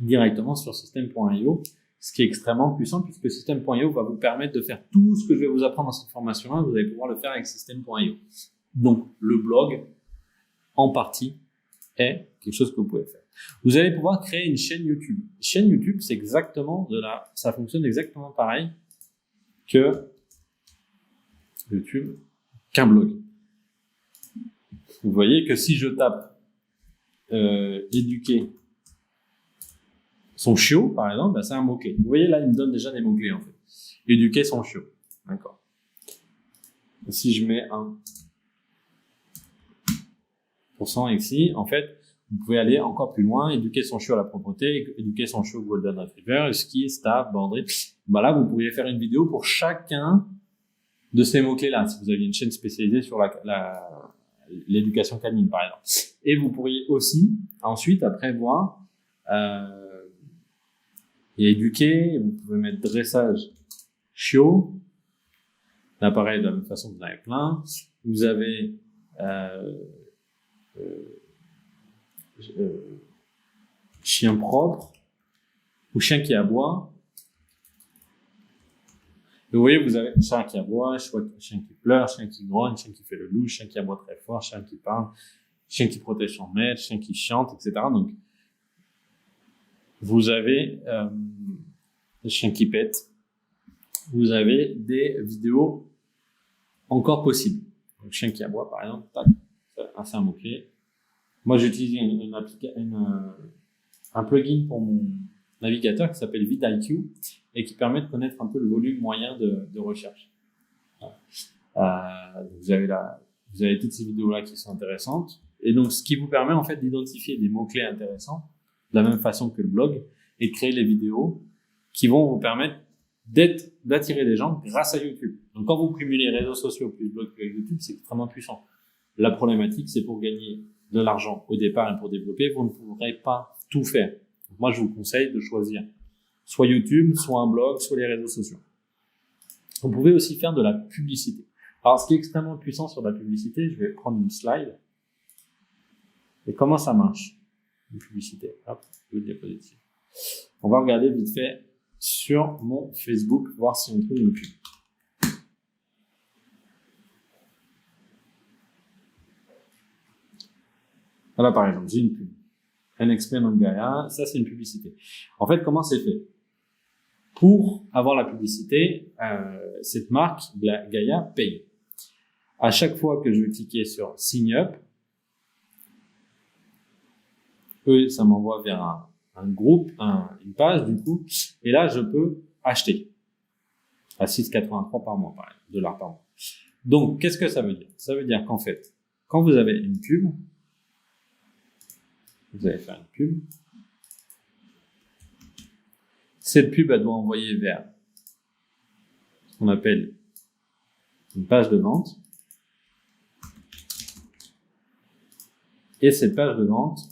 directement sur System.io, ce qui est extrêmement puissant puisque System.io va vous permettre de faire tout ce que je vais vous apprendre dans cette formation-là, vous allez pouvoir le faire avec System.io. Donc, le blog, en partie, est quelque chose que vous pouvez faire. Vous allez pouvoir créer une chaîne YouTube. Une chaîne YouTube, c'est exactement ça fonctionne exactement pareil que YouTube, qu'un blog. Vous voyez que si je tape éduquer son chiot, par exemple, c'est un mot-clé. Vous voyez là, il me donne déjà des mots-clés en fait. Éduquer son chiot. D'accord. Et si je mets un % ici, en fait, vous pouvez aller encore plus loin, éduquer son chiot à la propreté, éduquer son chiot au Golden Retriever, ski, staff, borderie. Bah là, vous pourriez faire une vidéo pour chacun de ces mots-clés-là, si vous aviez une chaîne spécialisée sur l'éducation canine, par exemple. Et vous pourriez aussi, ensuite, après, voir et éduquer. Vous pouvez mettre dressage chiot. Là, pareil, de la même façon, vous en avez plein. Vous avez chien propre ou chien qui aboie. Et vous voyez, vous avez chien qui aboie, chien qui pleure, chien qui grogne, chien qui fait le loup, chien qui aboie très fort, chien qui parle, chien qui protège son maître, chien qui chante, etc. Donc, vous avez chien qui pète. Vous avez des vidéos encore possibles. Donc, chien qui aboie, par exemple, tac, c'est un mot-clé. Moi, j'utilise un plugin pour mon navigateur qui s'appelle vidIQ et qui permet de connaître un peu le volume moyen de recherche. Vous avez toutes ces vidéos-là qui sont intéressantes. Et donc, ce qui vous permet, en fait, d'identifier des mots-clés intéressants de la même façon que le blog et de créer les vidéos qui vont vous permettre d'attirer des gens grâce à YouTube. Donc, quand vous cumulez réseaux sociaux plus blog plus YouTube, c'est extrêmement puissant. La problématique, c'est pour gagner de l'argent au départ et pour développer, vous ne pourrez pas tout faire. Donc, moi, je vous conseille de choisir soit YouTube, soit un blog, soit les réseaux sociaux. Vous pouvez aussi faire de la publicité. Alors, ce qui est extrêmement puissant sur la publicité, je vais prendre une slide. Et comment ça marche, une publicité? Hop, le diapositive. On va regarder vite fait sur mon Facebook, voir si on trouve une pub. Voilà, par exemple, j'ai une pub. NXP Gaia, ça c'est une publicité. En fait, comment c'est fait? Pour avoir la publicité, cette marque, Gaia, paye. À chaque fois que je vais cliquer sur Sign Up, ça m'envoie vers un groupe, une page du coup, et là je peux acheter à 6,83 par mois, $ par mois. Donc, qu'est-ce que ça veut dire? Ça veut dire qu'en fait, quand vous avez une pub, vous allez faire une pub. Cette pub, elle doit envoyer vers ce qu'on appelle une page de vente. Et cette page de vente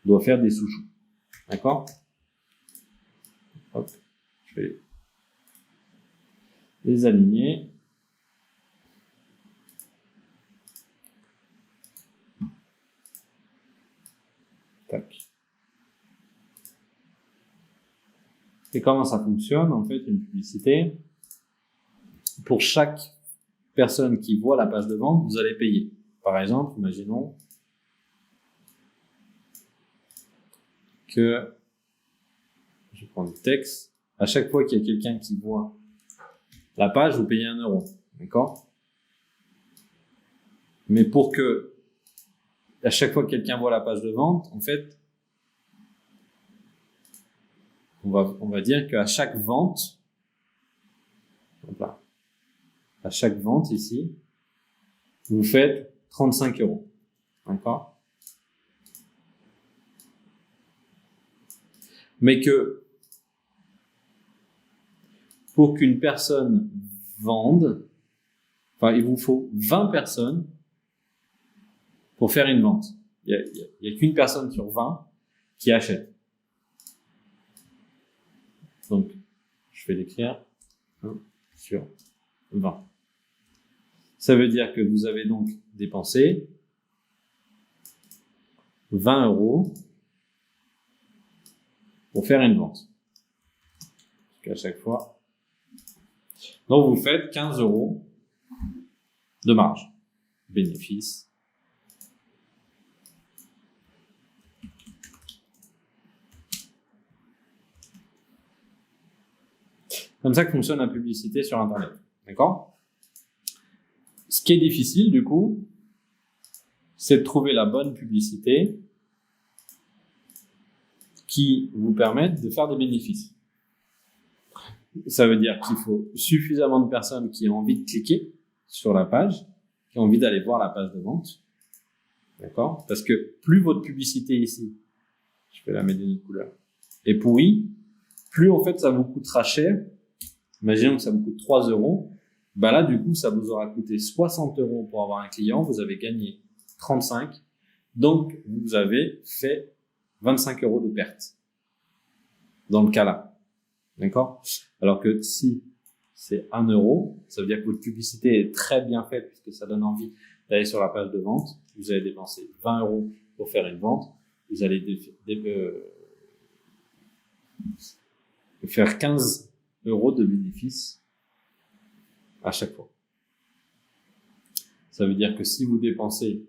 doit faire des sous-choux. D'accord? Hop, je vais les aligner. Tac. Et comment ça fonctionne, en fait, une publicité? Pour chaque personne qui voit la page de vente, vous allez payer. Par exemple, imaginons que, je vais prendre le texte, à chaque fois qu'il y a quelqu'un qui voit la page, vous payez 1 €. D'accord? Mais pour que, à chaque fois que quelqu'un voit la page de vente, en fait, on va dire qu'à chaque vente, à chaque vente ici, vous faites 35 €. D'accord? Mais que pour qu'une personne vende, il vous faut 20 personnes pour faire une vente. Il y a qu'une personne sur 20 qui achète. Donc, je vais l'écrire 1 sur 20. Ça veut dire que vous avez donc dépensé 20 € pour faire une vente. Parce qu'à chaque fois, donc vous faites 15 € de marge, bénéfice. Comme ça que fonctionne la publicité sur Internet. D'accord? Ce qui est difficile, du coup, c'est de trouver la bonne publicité qui vous permette de faire des bénéfices. Ça veut dire qu'il faut suffisamment de personnes qui ont envie de cliquer sur la page, qui ont envie d'aller voir la page de vente. D'accord? Parce que plus votre publicité ici, je vais la mettre d'une autre couleur, est pourrie, plus en fait ça vous coûtera cher. Imaginons que ça vous coûte 3 euros. Bah là, du coup, ça vous aura coûté 60 euros pour avoir un client. Vous avez gagné 35. Donc, vous avez fait 25 euros de perte. Dans le cas là. D'accord? Alors que si c'est 1 euro, ça veut dire que votre publicité est très bien faite puisque ça donne envie d'aller sur la page de vente. Vous allez dépenser 20 euros pour faire une vente. Vous allez faire 15 euros de bénéfice à chaque fois. Ça veut dire que si vous dépensez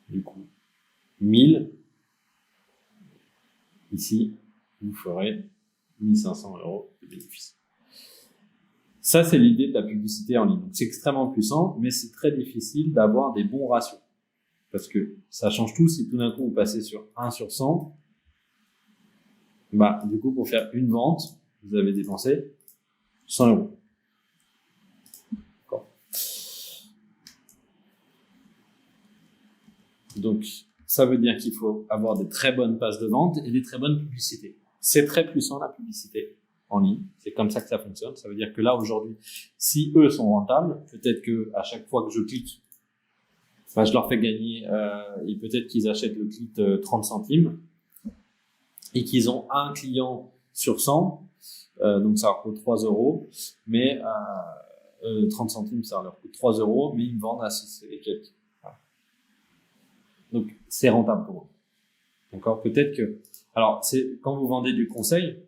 du coup 1000, ici, vous ferez 1500 euros de bénéfice. Ça, c'est l'idée de la publicité en ligne. Donc, c'est extrêmement puissant, mais c'est très difficile d'avoir des bons ratios. Parce que ça change tout si tout d'un coup vous passez sur 1 sur 100. Bah, du coup, pour faire une vente, vous avez dépensé 100 euros. D'accord. Donc, ça veut dire qu'il faut avoir des très bonnes pages de vente et des très bonnes publicités. C'est très puissant, la publicité en ligne. C'est comme ça que ça fonctionne. Ça veut dire que là, aujourd'hui, si eux sont rentables, peut-être que à chaque fois que je clique, bah, je leur fais gagner, et peut-être qu'ils achètent le clic 30 centimes et qu'ils ont un client sur 100, donc ça leur coûte 3 euros, mais 30 centimes, ça leur coûte 3 euros, mais ils me vendent à 6 et quelques. Voilà. Donc, c'est rentable pour eux. D'accord? Peut-être que, alors, c'est, quand vous vendez du conseil,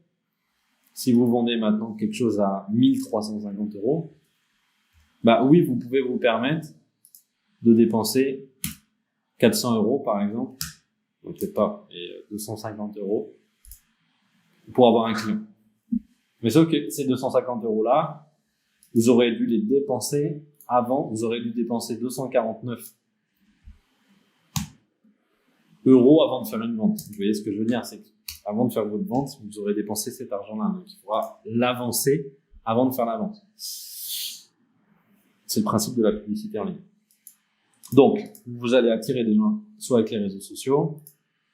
si vous vendez maintenant quelque chose à 1350 euros, bah oui, vous pouvez vous permettre de dépenser 400 euros, par exemple, donc peut-être pas, et 250 euros pour avoir un client. Mais sauf que ces 250 euros-là, vous aurez dû les dépenser avant, vous aurez dû dépenser 249 euros avant de faire une vente. Vous voyez ce que je veux dire? C'est qu'avant de faire votre vente, vous aurez dépensé cet argent-là. Donc, il faudra l'avancer avant de faire la vente. C'est le principe de la publicité en ligne. Donc, vous allez attirer des gens soit avec les réseaux sociaux,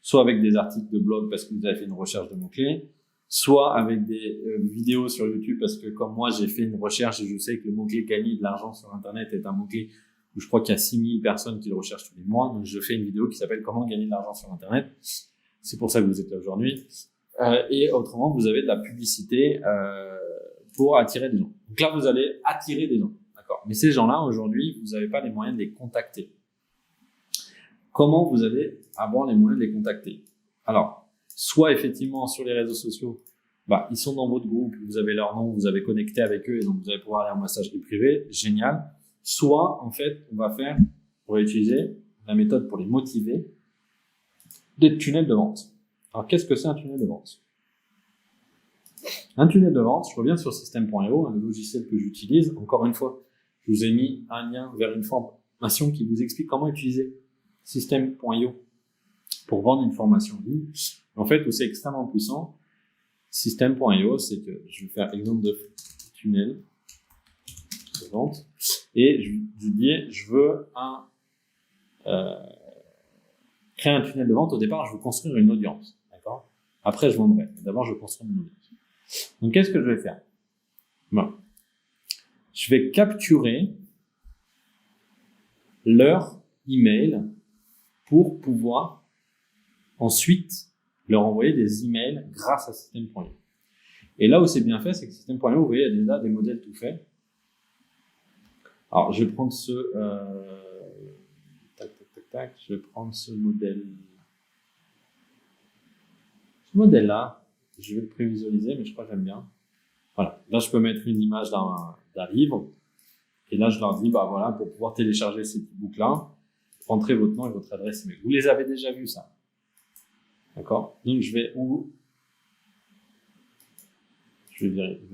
soit avec des articles de blog parce que vous avez fait une recherche de mots-clés, soit avec des vidéos sur YouTube parce que comme moi, j'ai fait une recherche et je sais que le mot-clé gagner de l'argent sur Internet est un mot-clé où je crois qu'il y a 6000 personnes qui le recherchent tous les mois. Donc, je fais une vidéo qui s'appelle « Comment gagner de l'argent sur Internet ». C'est pour ça que vous êtes là aujourd'hui. Et autrement, vous avez de la publicité pour attirer des gens. Donc là, vous allez attirer des gens. D'accord. Mais ces gens-là, aujourd'hui, vous n'avez pas les moyens de les contacter. Comment vous allez avoir les moyens de les contacter? Alors, soit effectivement sur les réseaux sociaux, bah, ils sont dans votre groupe, vous avez leur nom, vous avez connecté avec eux et donc vous allez pouvoir aller en messagerie privée. Génial. Soit, en fait, on va utiliser la méthode pour les motiver, des tunnels de vente. Alors, qu'est-ce que c'est un tunnel de vente? Un tunnel de vente, je reviens sur System.io, le logiciel que j'utilise. Encore une fois, je vous ai mis un lien vers une formation qui vous explique comment utiliser System.io pour vendre une formation en ligne. En fait, où c'est extrêmement puissant, System.io, c'est que je vais faire exemple de tunnel de vente et je dis, je veux créer un tunnel de vente. Au départ, je veux construire une audience. D'accord? Après, je vendrai. D'abord, je veux construire une audience. Donc, qu'est-ce que je vais faire? Bon. Je vais capturer leur email pour pouvoir ensuite leur envoyer des emails grâce à System.io. Et là où c'est bien fait, c'est que System.io, vous voyez, il y a déjà des modèles tout faits. Alors, je vais prendre je vais prendre ce modèle. Ce modèle-là, je vais le prévisualiser, mais je crois que j'aime bien. Voilà. Là, je peux mettre une image d'un livre. Et là, je leur dis, bah voilà, pour pouvoir télécharger ces petits boucles-là, rentrez votre nom et votre adresse email. Vous les avez déjà vus, ça. D'accord? Donc, je vais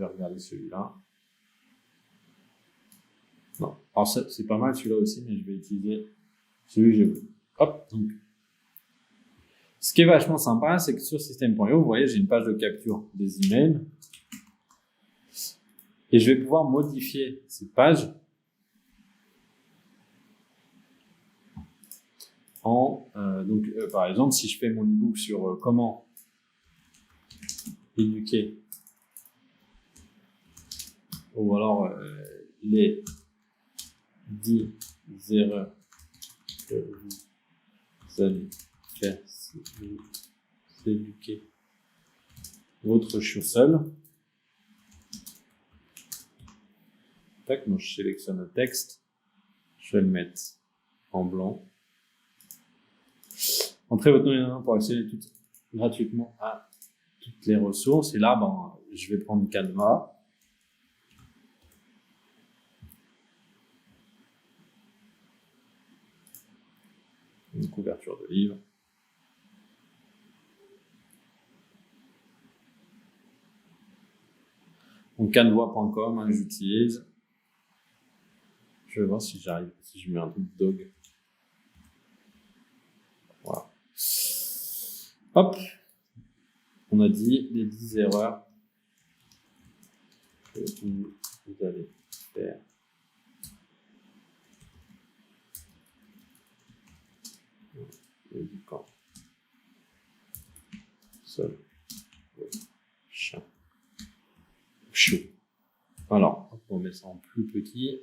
regarder celui-là. Non. Alors, c'est pas mal celui-là aussi, mais je vais utiliser celui que j'ai voulu. Hop. Donc, ce qui est vachement sympa, c'est que sur System.io, vous voyez, j'ai une page de capture des emails. Et je vais pouvoir modifier cette page par exemple, si je fais mon e-book sur comment éduquer, ou alors les 10 erreurs que vous allez faire si vous éduquez votre chiot seul. Tac, moi je sélectionne le texte, je vais le mettre en blanc. Entrez votre nom et nom pour accéder gratuitement à toutes les ressources. Et là, je vais prendre Canva. Une couverture de livre. Donc canva.com, hein, j'utilise. Je vais voir si j'arrive, si je mets un truc dog. Voilà. Hop. On a dit les 10 erreurs que vous allez faire. Éduquant seul chien. Chiot. Alors, on met ça en plus petit.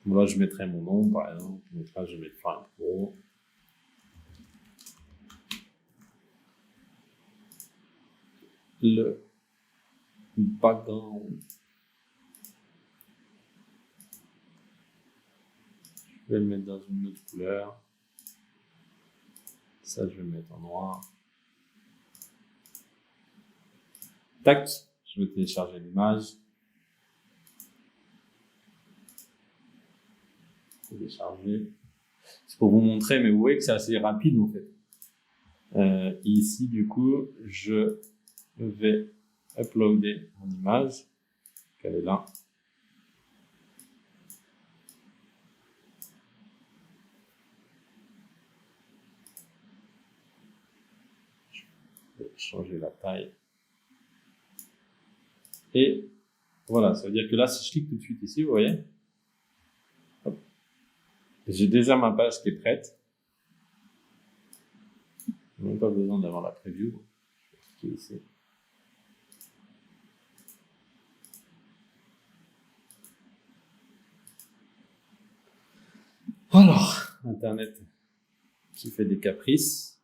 Là, je mettrai mon nom, par exemple. Donc là, je vais mettre Franck Pro. Le background. Je vais le mettre dans une autre couleur. Ça, je vais le mettre en noir. Tac, je vais télécharger l'image. Télécharger. C'est pour vous montrer, mais vous voyez que c'est assez rapide en fait. Ici, du coup, je vais uploader mon image. Elle est là. Je vais changer la taille. Et voilà, ça veut dire que là, si je clique tout de suite ici, vous voyez, j'ai déjà ma page qui est prête. Je n'ai même pas besoin d'avoir la preview. Je vais cliquer ici. Alors, Internet qui fait des caprices.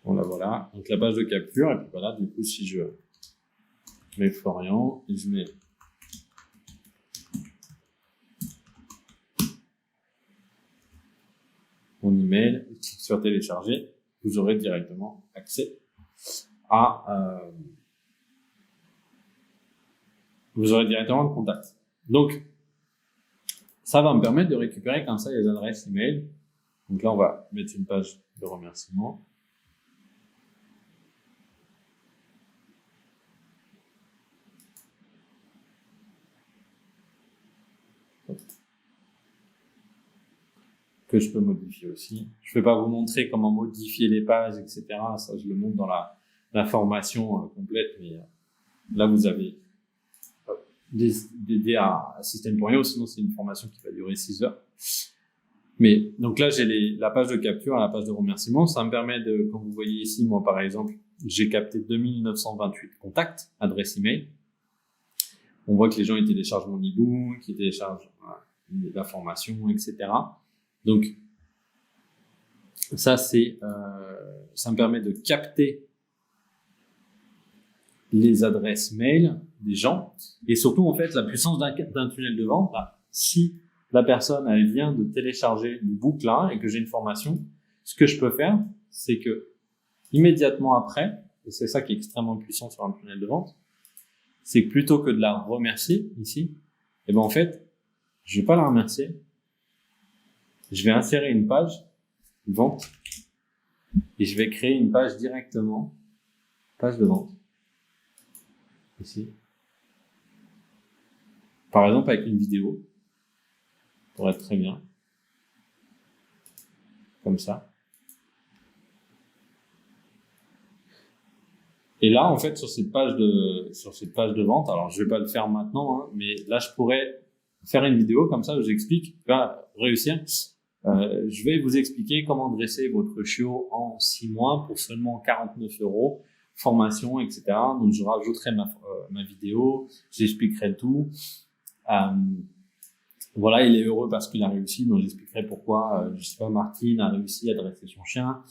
Bon, là, voilà. Donc, la page de capture. Et puis voilà, du coup, si je mets Florian et je mets mon email, et clique sur télécharger, vous aurez directement accès à, vous aurez directement le contact. Donc, ça va me permettre de récupérer comme ça les adresses email. Donc là, on va mettre une page de remerciement. Que je peux modifier aussi. Je ne vais pas vous montrer comment modifier les pages, etc. Ça, je le montre dans la formation complète. Mais là, vous avez d'aider à Système.io, sinon c'est une formation qui va durer 6 heures. Mais donc là, j'ai la page de capture et la page de remerciement. Ça me permet de, comme vous voyez ici, moi par exemple, j'ai capté 2928 contacts, adresse email. On voit que les gens ils téléchargent mon e-book, ils téléchargent la formation, etc. Donc ça ça me permet de capter les adresses mail des gens et surtout en fait la puissance d'un tunnel de vente. Là, si la personne elle vient de télécharger l'e-book là et que j'ai une formation, ce que je peux faire, c'est que immédiatement après, et c'est ça qui est extrêmement puissant sur un tunnel de vente, c'est que plutôt que de la remercier ici, et ben en fait, je vais pas la remercier. Je vais insérer une page vente et je vais créer une page directement, page de vente. Ici. Par exemple, avec une vidéo. pour être très bien. Comme ça. Et là, en fait, sur cette page de vente, alors je vais pas le faire maintenant, hein, mais là, je pourrais faire une vidéo comme ça où j'explique, va réussir. Je vais vous expliquer comment dresser votre chiot en 6 mois pour seulement 49 €, formation, etc. Donc, je rajouterai ma vidéo, j'expliquerai le tout. Voilà, il est heureux parce qu'il a réussi, donc j'expliquerai pourquoi, je sais pas, Martine a réussi à dresser son chien.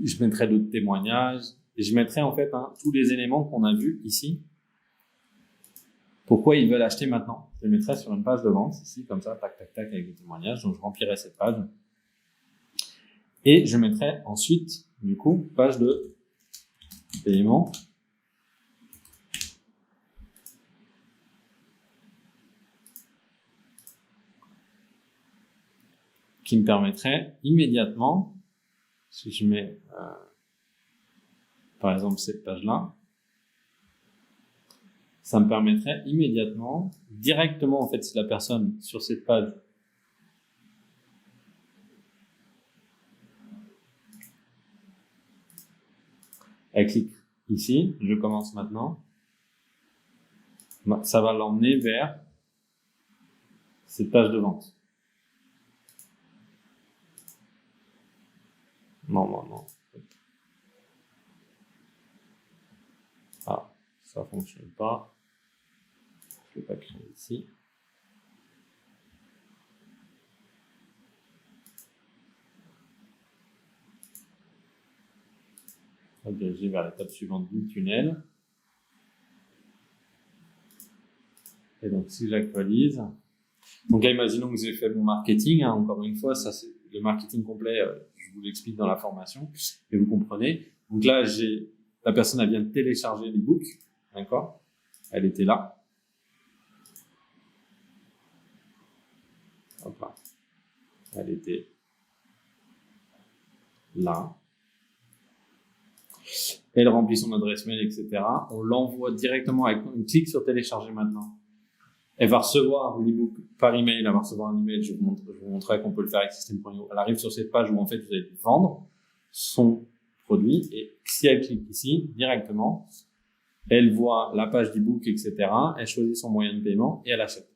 Je mettrai d'autres témoignages et je mettrai en fait tous les éléments qu'on a vus ici. Pourquoi ils veulent acheter maintenant. Je les mettrai sur une page de vente ici, comme ça, tac, tac, tac, avec des témoignages. Donc je remplirai cette page. Et je mettrai ensuite, du coup, page de paiement. Qui me permettrait immédiatement, si je mets par exemple cette page-là, ça me permettrait immédiatement, directement en fait, si la personne sur cette page elle clique ici, je commence maintenant, ça va l'emmener vers cette page de vente. Non. Ah, ça fonctionne pas. Je vais pas créer ici. On va diriger vers l'étape suivante du tunnel. Et donc, si j'actualise, donc là, imaginons que j'ai fait mon marketing, hein, encore une fois, ça c'est le marketing complet, je vous l'explique dans la formation, et vous comprenez. Donc là, la personne, elle vient de télécharger l'ebook, d'accord? Elle était là. Hop là. Elle était là. Elle remplit son adresse mail, etc. On l'envoie directement avec un clic sur télécharger maintenant. Elle va recevoir l'ebook par email, elle va recevoir un email, je vous montrerai qu'on peut le faire avec System.io. Elle arrive sur cette page où en fait vous allez vendre son produit et si elle clique ici, directement, elle voit la page d'ebook, etc. Elle choisit son moyen de paiement et elle achète.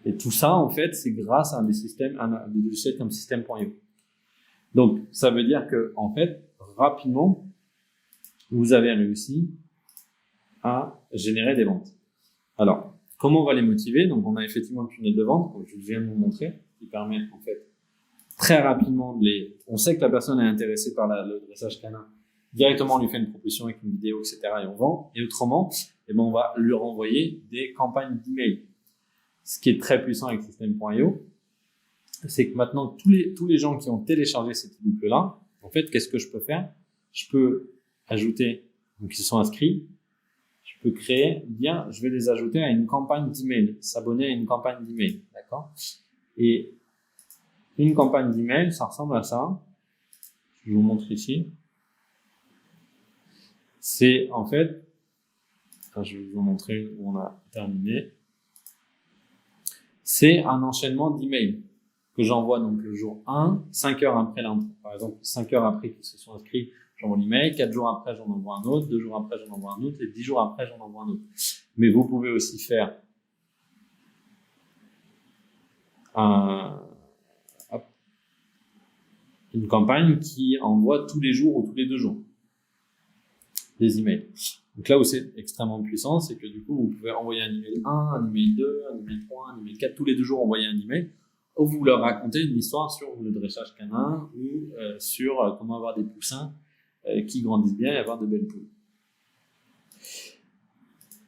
Et tout ça, en fait, c'est grâce à des logiciels comme System.io. Donc, ça veut dire que, en fait, rapidement, vous avez réussi à générer des ventes. Alors, comment on va les motiver? Donc, on a effectivement le tunnel de vente, comme je viens de vous montrer, qui permet, en fait, très rapidement on sait que la personne est intéressée par le dressage canin. Directement, on lui fait une proposition avec une vidéo, etc. et on vend. Et autrement, on va lui renvoyer des campagnes d'email. Ce qui est très puissant avec System.io, c'est que maintenant, tous les gens qui ont téléchargé cet ebook-là, en fait, qu'est-ce que je peux faire? Je peux ajouter, donc ils se sont inscrits, je peux créer, je vais les ajouter à une campagne d'email, s'abonner à une campagne d'email, d'accord? Et une campagne d'email, ça ressemble à ça. Je vous montre ici. C'est en fait, je vais vous montrer où on a terminé. C'est un enchaînement d'emails que j'envoie donc le jour 1, 5 heures après l'entrée. Par exemple, 5 heures après qu'ils se sont inscrits, j'envoie l'email, 4 jours après, j'en envoie un autre, 2 jours après, j'en envoie un autre, et 10 jours après, j'en envoie un autre. Mais vous pouvez aussi faire une campagne qui envoie tous les jours ou tous les 2 jours des emails. Donc là où c'est extrêmement puissant, c'est que du coup, vous pouvez envoyer un email 1, un email 2, un email 3, un email 4, tous les 2 jours envoyer un email, où vous leur racontez une histoire sur le dressage canin ou sur comment avoir des poussins qui grandissent bien et avoir de belles poules.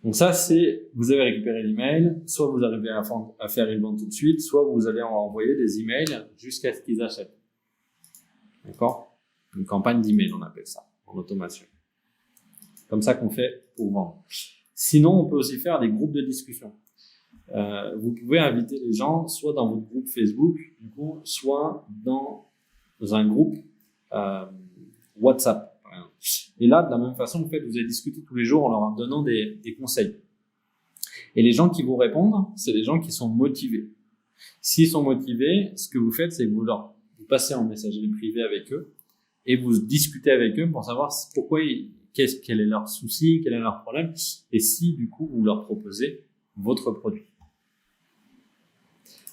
Donc ça, vous avez récupéré l'email, soit vous arrivez à faire une vente tout de suite, soit vous allez envoyer des emails jusqu'à ce qu'ils achètent. D'accord? Une campagne d'email, on appelle ça, en automation. Comme ça qu'on fait pour vendre. Sinon, on peut aussi faire des groupes de discussion. Vous pouvez inviter les gens soit dans votre groupe Facebook, du coup, soit dans un groupe WhatsApp, par exemple. Et là, de la même façon, en fait, vous allez discuter tous les jours en leur donnant des conseils. Et les gens qui vous répondent, c'est les gens qui sont motivés. S'ils sont motivés, ce que vous faites, c'est que vous passez en messagerie privée avec eux et vous discutez avec eux pour savoir pourquoi, quel est leur souci, quel est leur problème, et si du coup vous leur proposez votre produit.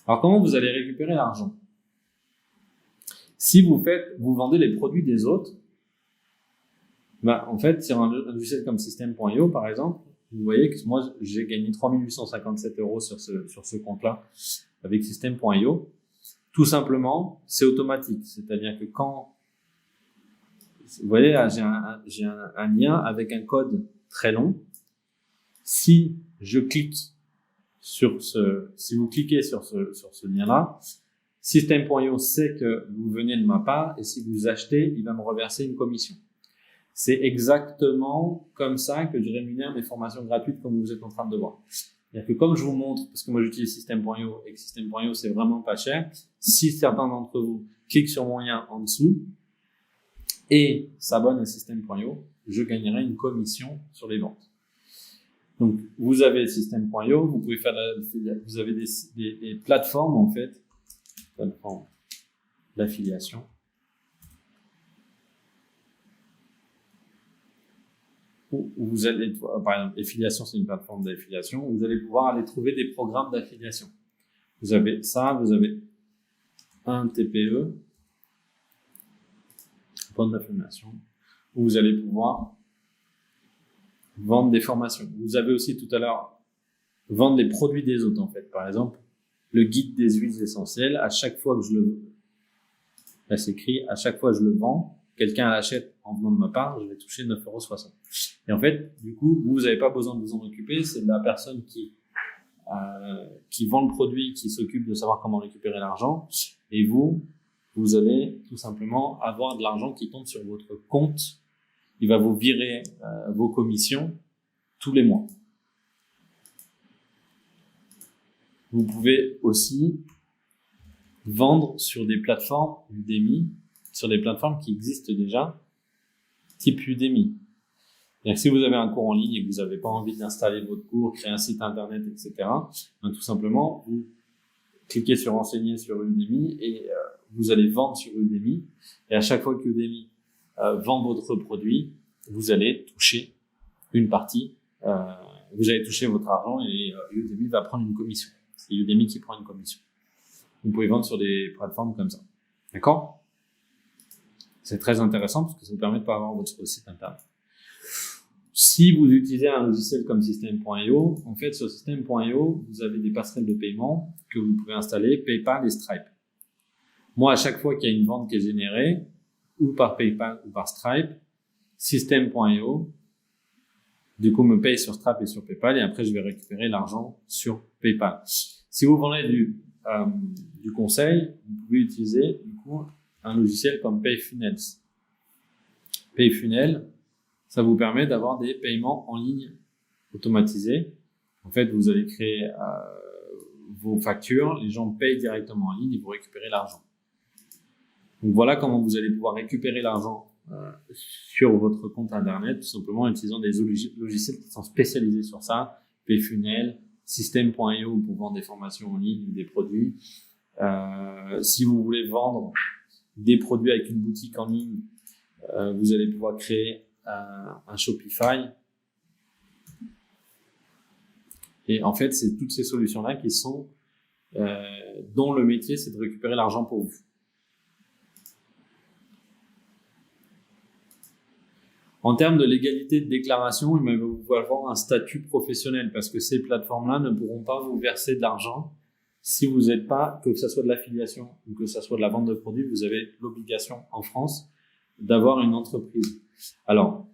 Alors comment vous allez récupérer l'argent? Si vous vendez les produits des autres, en fait, sur un logiciel comme System.io, par exemple, vous voyez que moi, j'ai gagné 3 857 € sur ce compte-là avec System.io. Tout simplement, c'est automatique. C'est-à-dire que quand, vous voyez, là, j'ai un lien avec un code très long. Si vous cliquez sur ce lien-là, System.io sait que vous venez de ma part et si vous achetez, il va me reverser une commission. C'est exactement comme ça que je rémunère mes formations gratuites comme vous êtes en train de voir. C'est-à-dire que comme je vous montre, parce que moi j'utilise System.io et que System.io c'est vraiment pas cher, si certains d'entre vous cliquent sur mon lien en dessous et s'abonnent à System.io, je gagnerai une commission sur les ventes. Donc vous avez System.io, vous pouvez vous avez des plateformes en fait, plateformes d'affiliation. Où vous allez, par exemple, Affiliation, c'est une plateforme d'affiliation, vous allez pouvoir aller trouver des programmes d'affiliation. Vous avez ça, vous avez un TPE, point d'affiliation, où vous allez pouvoir vendre des formations. Vous avez aussi tout à l'heure vendre les produits des autres, en fait. Par exemple, le guide des huiles essentielles, à chaque fois que là c'est écrit, à chaque fois que je le vends, quelqu'un l'achète en venant de ma part, je vais toucher 9,60 €. Et en fait, du coup, vous n'avez pas besoin de vous en occuper, c'est la personne qui vend le produit, qui s'occupe de savoir comment récupérer l'argent. Et vous allez tout simplement avoir de l'argent qui tombe sur votre compte. Il va vous virer vos commissions tous les mois. Vous pouvez aussi vendre sur des plateformes Udemy, sur des plateformes qui existent déjà, type Udemy. C'est-à-dire que si vous avez un cours en ligne et que vous n'avez pas envie d'installer votre cours, créer un site internet, etc., tout simplement, vous cliquez sur Enseigner sur Udemy et vous allez vendre sur Udemy. Et à chaque fois que Udemy vend votre produit, vous allez toucher une partie, vous allez toucher votre argent et Udemy va prendre une commission. C'est Udemy qui prend une commission. Vous pouvez vendre sur des plateformes comme ça. D'accord? C'est très intéressant parce que ça vous permet de pas avoir votre site internet. Si vous utilisez un logiciel comme System.io, en fait, sur System.io, vous avez des passerelles de paiement que vous pouvez installer, PayPal et Stripe. Moi, à chaque fois qu'il y a une vente qui est générée, ou par PayPal ou par Stripe, System.io, du coup, me paye sur Stripe et sur PayPal et après, je vais récupérer l'argent sur PayPal. Si vous vendez du conseil, vous pouvez utiliser, du coup, un logiciel comme Payfunnels. Payfunnels, ça vous permet d'avoir des paiements en ligne automatisés. En fait, vous allez créer vos factures, les gens payent directement en ligne et vous récupérez l'argent. Donc voilà comment vous allez pouvoir récupérer l'argent sur votre compte internet, tout simplement en utilisant des logiciels qui sont spécialisés sur ça, Payfunnels, System.io pour vendre des formations en ligne ou des produits. Si vous voulez vendre des produits avec une boutique en ligne, vous allez pouvoir créer un Shopify. Et en fait, c'est toutes ces solutions-là qui sont dont le métier, c'est de récupérer l'argent pour vous. En termes de légalité de déclaration, il va vous avoir un statut professionnel parce que ces plateformes-là ne pourront pas vous verser de l'argent si vous n'êtes pas, que ce soit de l'affiliation ou que ce soit de la vente de produits, vous avez l'obligation en France d'avoir une entreprise. Alors,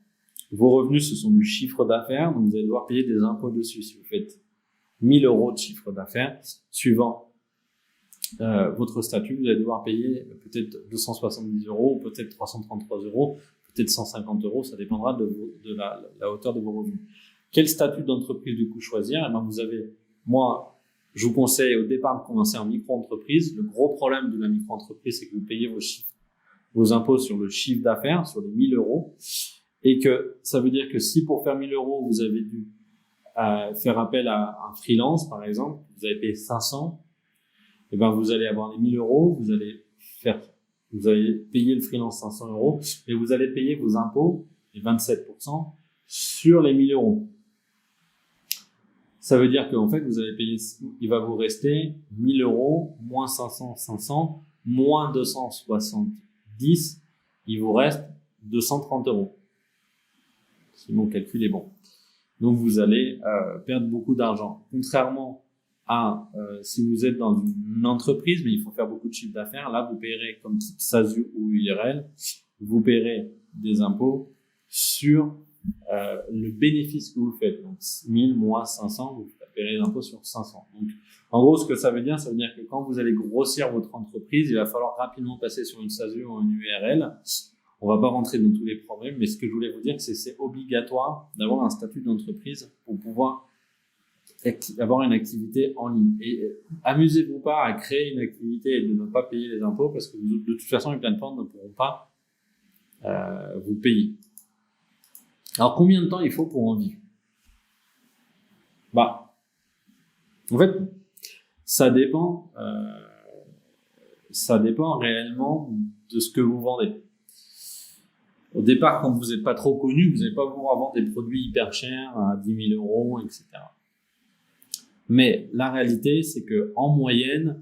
vos revenus, ce sont du chiffre d'affaires, donc vous allez devoir payer des impôts dessus. Si vous faites 1000 € de chiffre d'affaires, suivant votre statut, vous allez devoir payer peut-être 270 € ou peut-être 333 €, peut-être 150 €, ça dépendra de la hauteur de vos revenus. Quel statut d'entreprise du coup choisir? Eh ben, moi, je vous conseille au départ de commencer en micro-entreprise. Le gros problème de la micro-entreprise, c'est que vous payez vos impôts sur le chiffre d'affaires, sur les 1000 €. Et que ça veut dire que si pour faire 1000 € vous avez dû faire appel à un freelance, par exemple, vous avez payé 500, et ben vous allez avoir les 1000 euros, vous allez payer le freelance 500 euros, et vous allez payer vos impôts, les 27%, sur les 1000 euros. Ça veut dire qu'en fait, vous allez payer, il va vous rester 1000 euros, moins 500, 500, moins 270, il vous reste 230 euros. Si mon calcul est bon. Donc, vous allez perdre beaucoup d'argent. Contrairement à si vous êtes dans une entreprise, mais il faut faire beaucoup de chiffre d'affaires, là, vous paierez comme type SASU ou URL, vous paierez des impôts sur le bénéfice que vous faites. Donc, 1000 moins 500, vous paierez l'impôt sur 500. Donc, en gros, ce que ça veut dire que quand vous allez grossir votre entreprise, il va falloir rapidement passer sur une SASU ou une URL. On va pas rentrer dans tous les problèmes, mais ce que je voulais vous dire, c'est obligatoire d'avoir un statut d'entreprise pour pouvoir avoir une activité en ligne. Et amusez-vous pas à créer une activité et de ne pas payer les impôts parce que de toute façon, les plateformes ne pourront pas vous payer. Alors, combien de temps il faut pour en vivre? En fait, ça dépend réellement de ce que vous vendez. Au départ, quand vous n'êtes pas trop connu, vous n'allez pas pouvoir vendre des produits hyper chers à 10 000 euros, etc. Mais la réalité, c'est que en moyenne,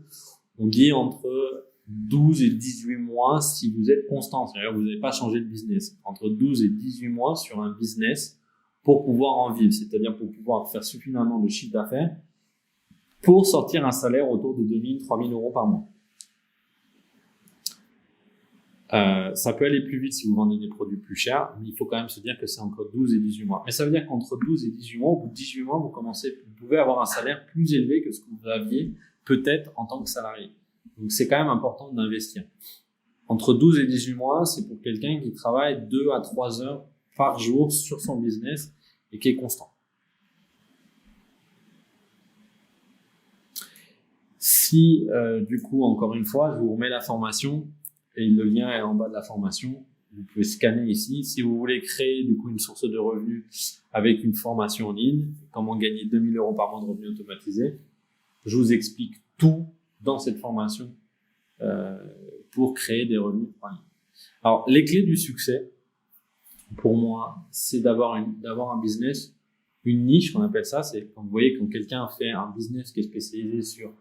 on dit entre 12 et 18 mois si vous êtes constant. C'est-à-dire que vous n'avez pas changé de business. Entre 12 et 18 mois sur un business pour pouvoir en vivre. C'est-à-dire pour pouvoir faire suffisamment de chiffre d'affaires pour sortir un salaire autour de 2 000, 3 000 euros par mois. Ça peut aller plus vite si vous vendez des produits plus chers, mais il faut quand même se dire que c'est entre 12 et 18 mois. Mais ça veut dire qu'entre 12 et 18 mois, au bout de 18 mois, vous pouvez avoir un salaire plus élevé que ce que vous aviez peut-être en tant que salarié. Donc c'est quand même important d'investir. Entre 12 et 18 mois, c'est pour quelqu'un qui travaille 2 à 3 heures par jour sur son business et qui est constant. Si, du coup, encore une fois, je vous remets la formation, et le lien est en bas de la formation. Vous pouvez scanner ici. Si vous voulez créer du coup une source de revenus avec une formation en ligne, comment gagner 2 000 euros par mois de revenus automatisés, je vous explique tout dans cette formation pour créer des revenus en ligne. Alors, les clés du succès, pour moi, c'est d'avoir un business, une niche, on appelle ça. C'est quand vous voyez quand quelqu'un fait un business qui est spécialisé sur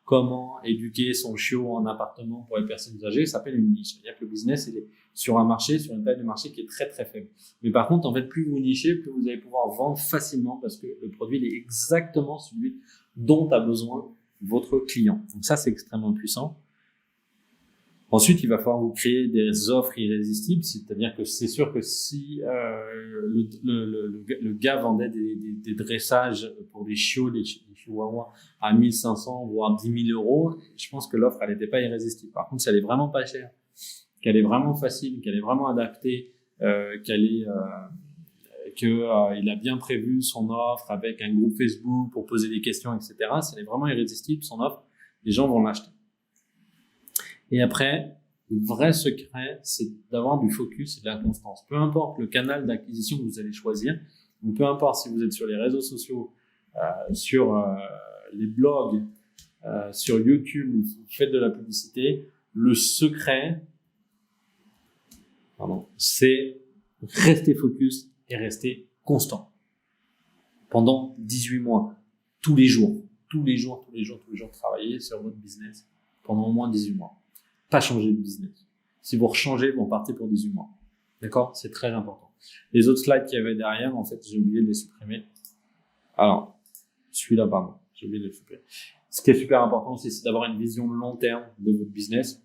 comment éduquer son chiot en appartement pour les personnes âgées, ça s'appelle une niche. C'est-à-dire que le business, il est sur un marché, sur une taille de marché qui est très très faible. Mais par contre, en fait, plus vous nichez, plus vous allez pouvoir vendre facilement parce que le produit il est exactement celui dont a besoin votre client. Donc ça, c'est extrêmement puissant. Ensuite, il va falloir vous créer des offres irrésistibles, c'est-à-dire que c'est sûr que si le gars vendait des dressages pour des chiots, des chihuahuas à 1 500 voire 10 000 euros, je pense que l'offre elle n'était pas irrésistible. Par contre, si elle est vraiment pas chère, qu'elle est vraiment facile, qu'elle est vraiment adaptée, qu'il a bien prévu son offre avec un groupe Facebook pour poser des questions, etc. Si elle est vraiment irrésistible, son offre, les gens vont l'acheter. Et après, le vrai secret, c'est d'avoir du focus et de la constance. Peu importe le canal d'acquisition que vous allez choisir, donc peu importe si vous êtes sur les réseaux sociaux, sur les blogs, sur YouTube, ou vous faites de la publicité, le secret, c'est rester focus et rester constant. Pendant 18 mois, tous les jours, travailler sur votre business pendant au moins 18 mois. Pas changer de business. Si vous rechangez, vous partez pour 18 mois. D'accord? C'est très important. Les autres slides qu'il y avait derrière, en fait, j'ai oublié de les supprimer. Alors, celui-là, pardon. J'ai oublié de le supprimer. Ce qui est super important aussi, c'est d'avoir une vision long terme de votre business.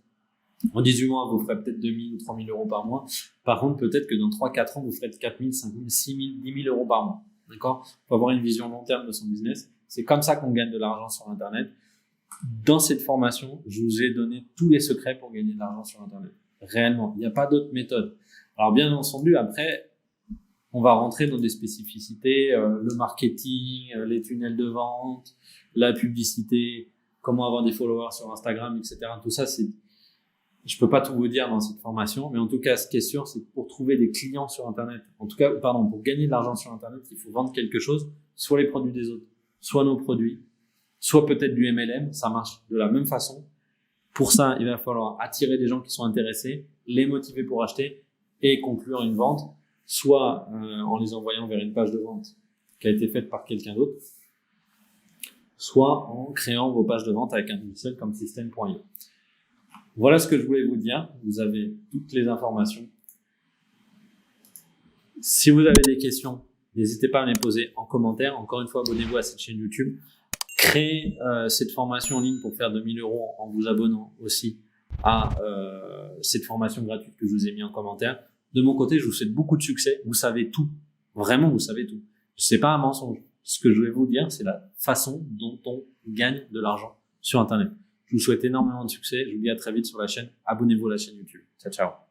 En 18 mois, vous ferez peut-être 2 000 ou 3 000 euros par mois. Par contre, peut-être que dans 3-4 ans, vous ferez 4 000, 5 000, 6 000, 10 000 euros par mois. D'accord? Il faut avoir une vision long terme de son business. C'est comme ça qu'on gagne de l'argent sur Internet. Dans cette formation, je vous ai donné tous les secrets pour gagner de l'argent sur Internet. Réellement, il n'y a pas d'autre méthode. Alors bien entendu, après, on va rentrer dans des spécificités, le marketing, les tunnels de vente, la publicité, comment avoir des followers sur Instagram, etc. Tout ça, Je peux pas tout vous dire dans cette formation, mais en tout cas, ce qui est sûr, c'est que pour trouver des clients sur Internet, en tout cas, pardon, pour gagner de l'argent sur Internet, il faut vendre quelque chose, soit les produits des autres, soit nos produits, soit peut-être du MLM, ça marche de la même façon. Pour ça, il va falloir attirer des gens qui sont intéressés, les motiver pour acheter et conclure une vente, soit en les envoyant vers une page de vente qui a été faite par quelqu'un d'autre, soit en créant vos pages de vente avec un logiciel comme System.io. Voilà ce que je voulais vous dire. Vous avez toutes les informations. Si vous avez des questions, n'hésitez pas à me les poser en commentaire. Encore une fois, abonnez-vous à cette chaîne YouTube. Créez cette formation en ligne pour faire 2000 € en vous abonnant aussi à cette formation gratuite que je vous ai mis en commentaire. De mon côté, je vous souhaite beaucoup de succès. Vous savez tout. Vraiment, vous savez tout. C'est pas un mensonge. Ce que je vais vous dire, c'est la façon dont on gagne de l'argent sur Internet. Je vous souhaite énormément de succès. Je vous dis à très vite sur la chaîne. Abonnez-vous à la chaîne YouTube. Ciao, ciao.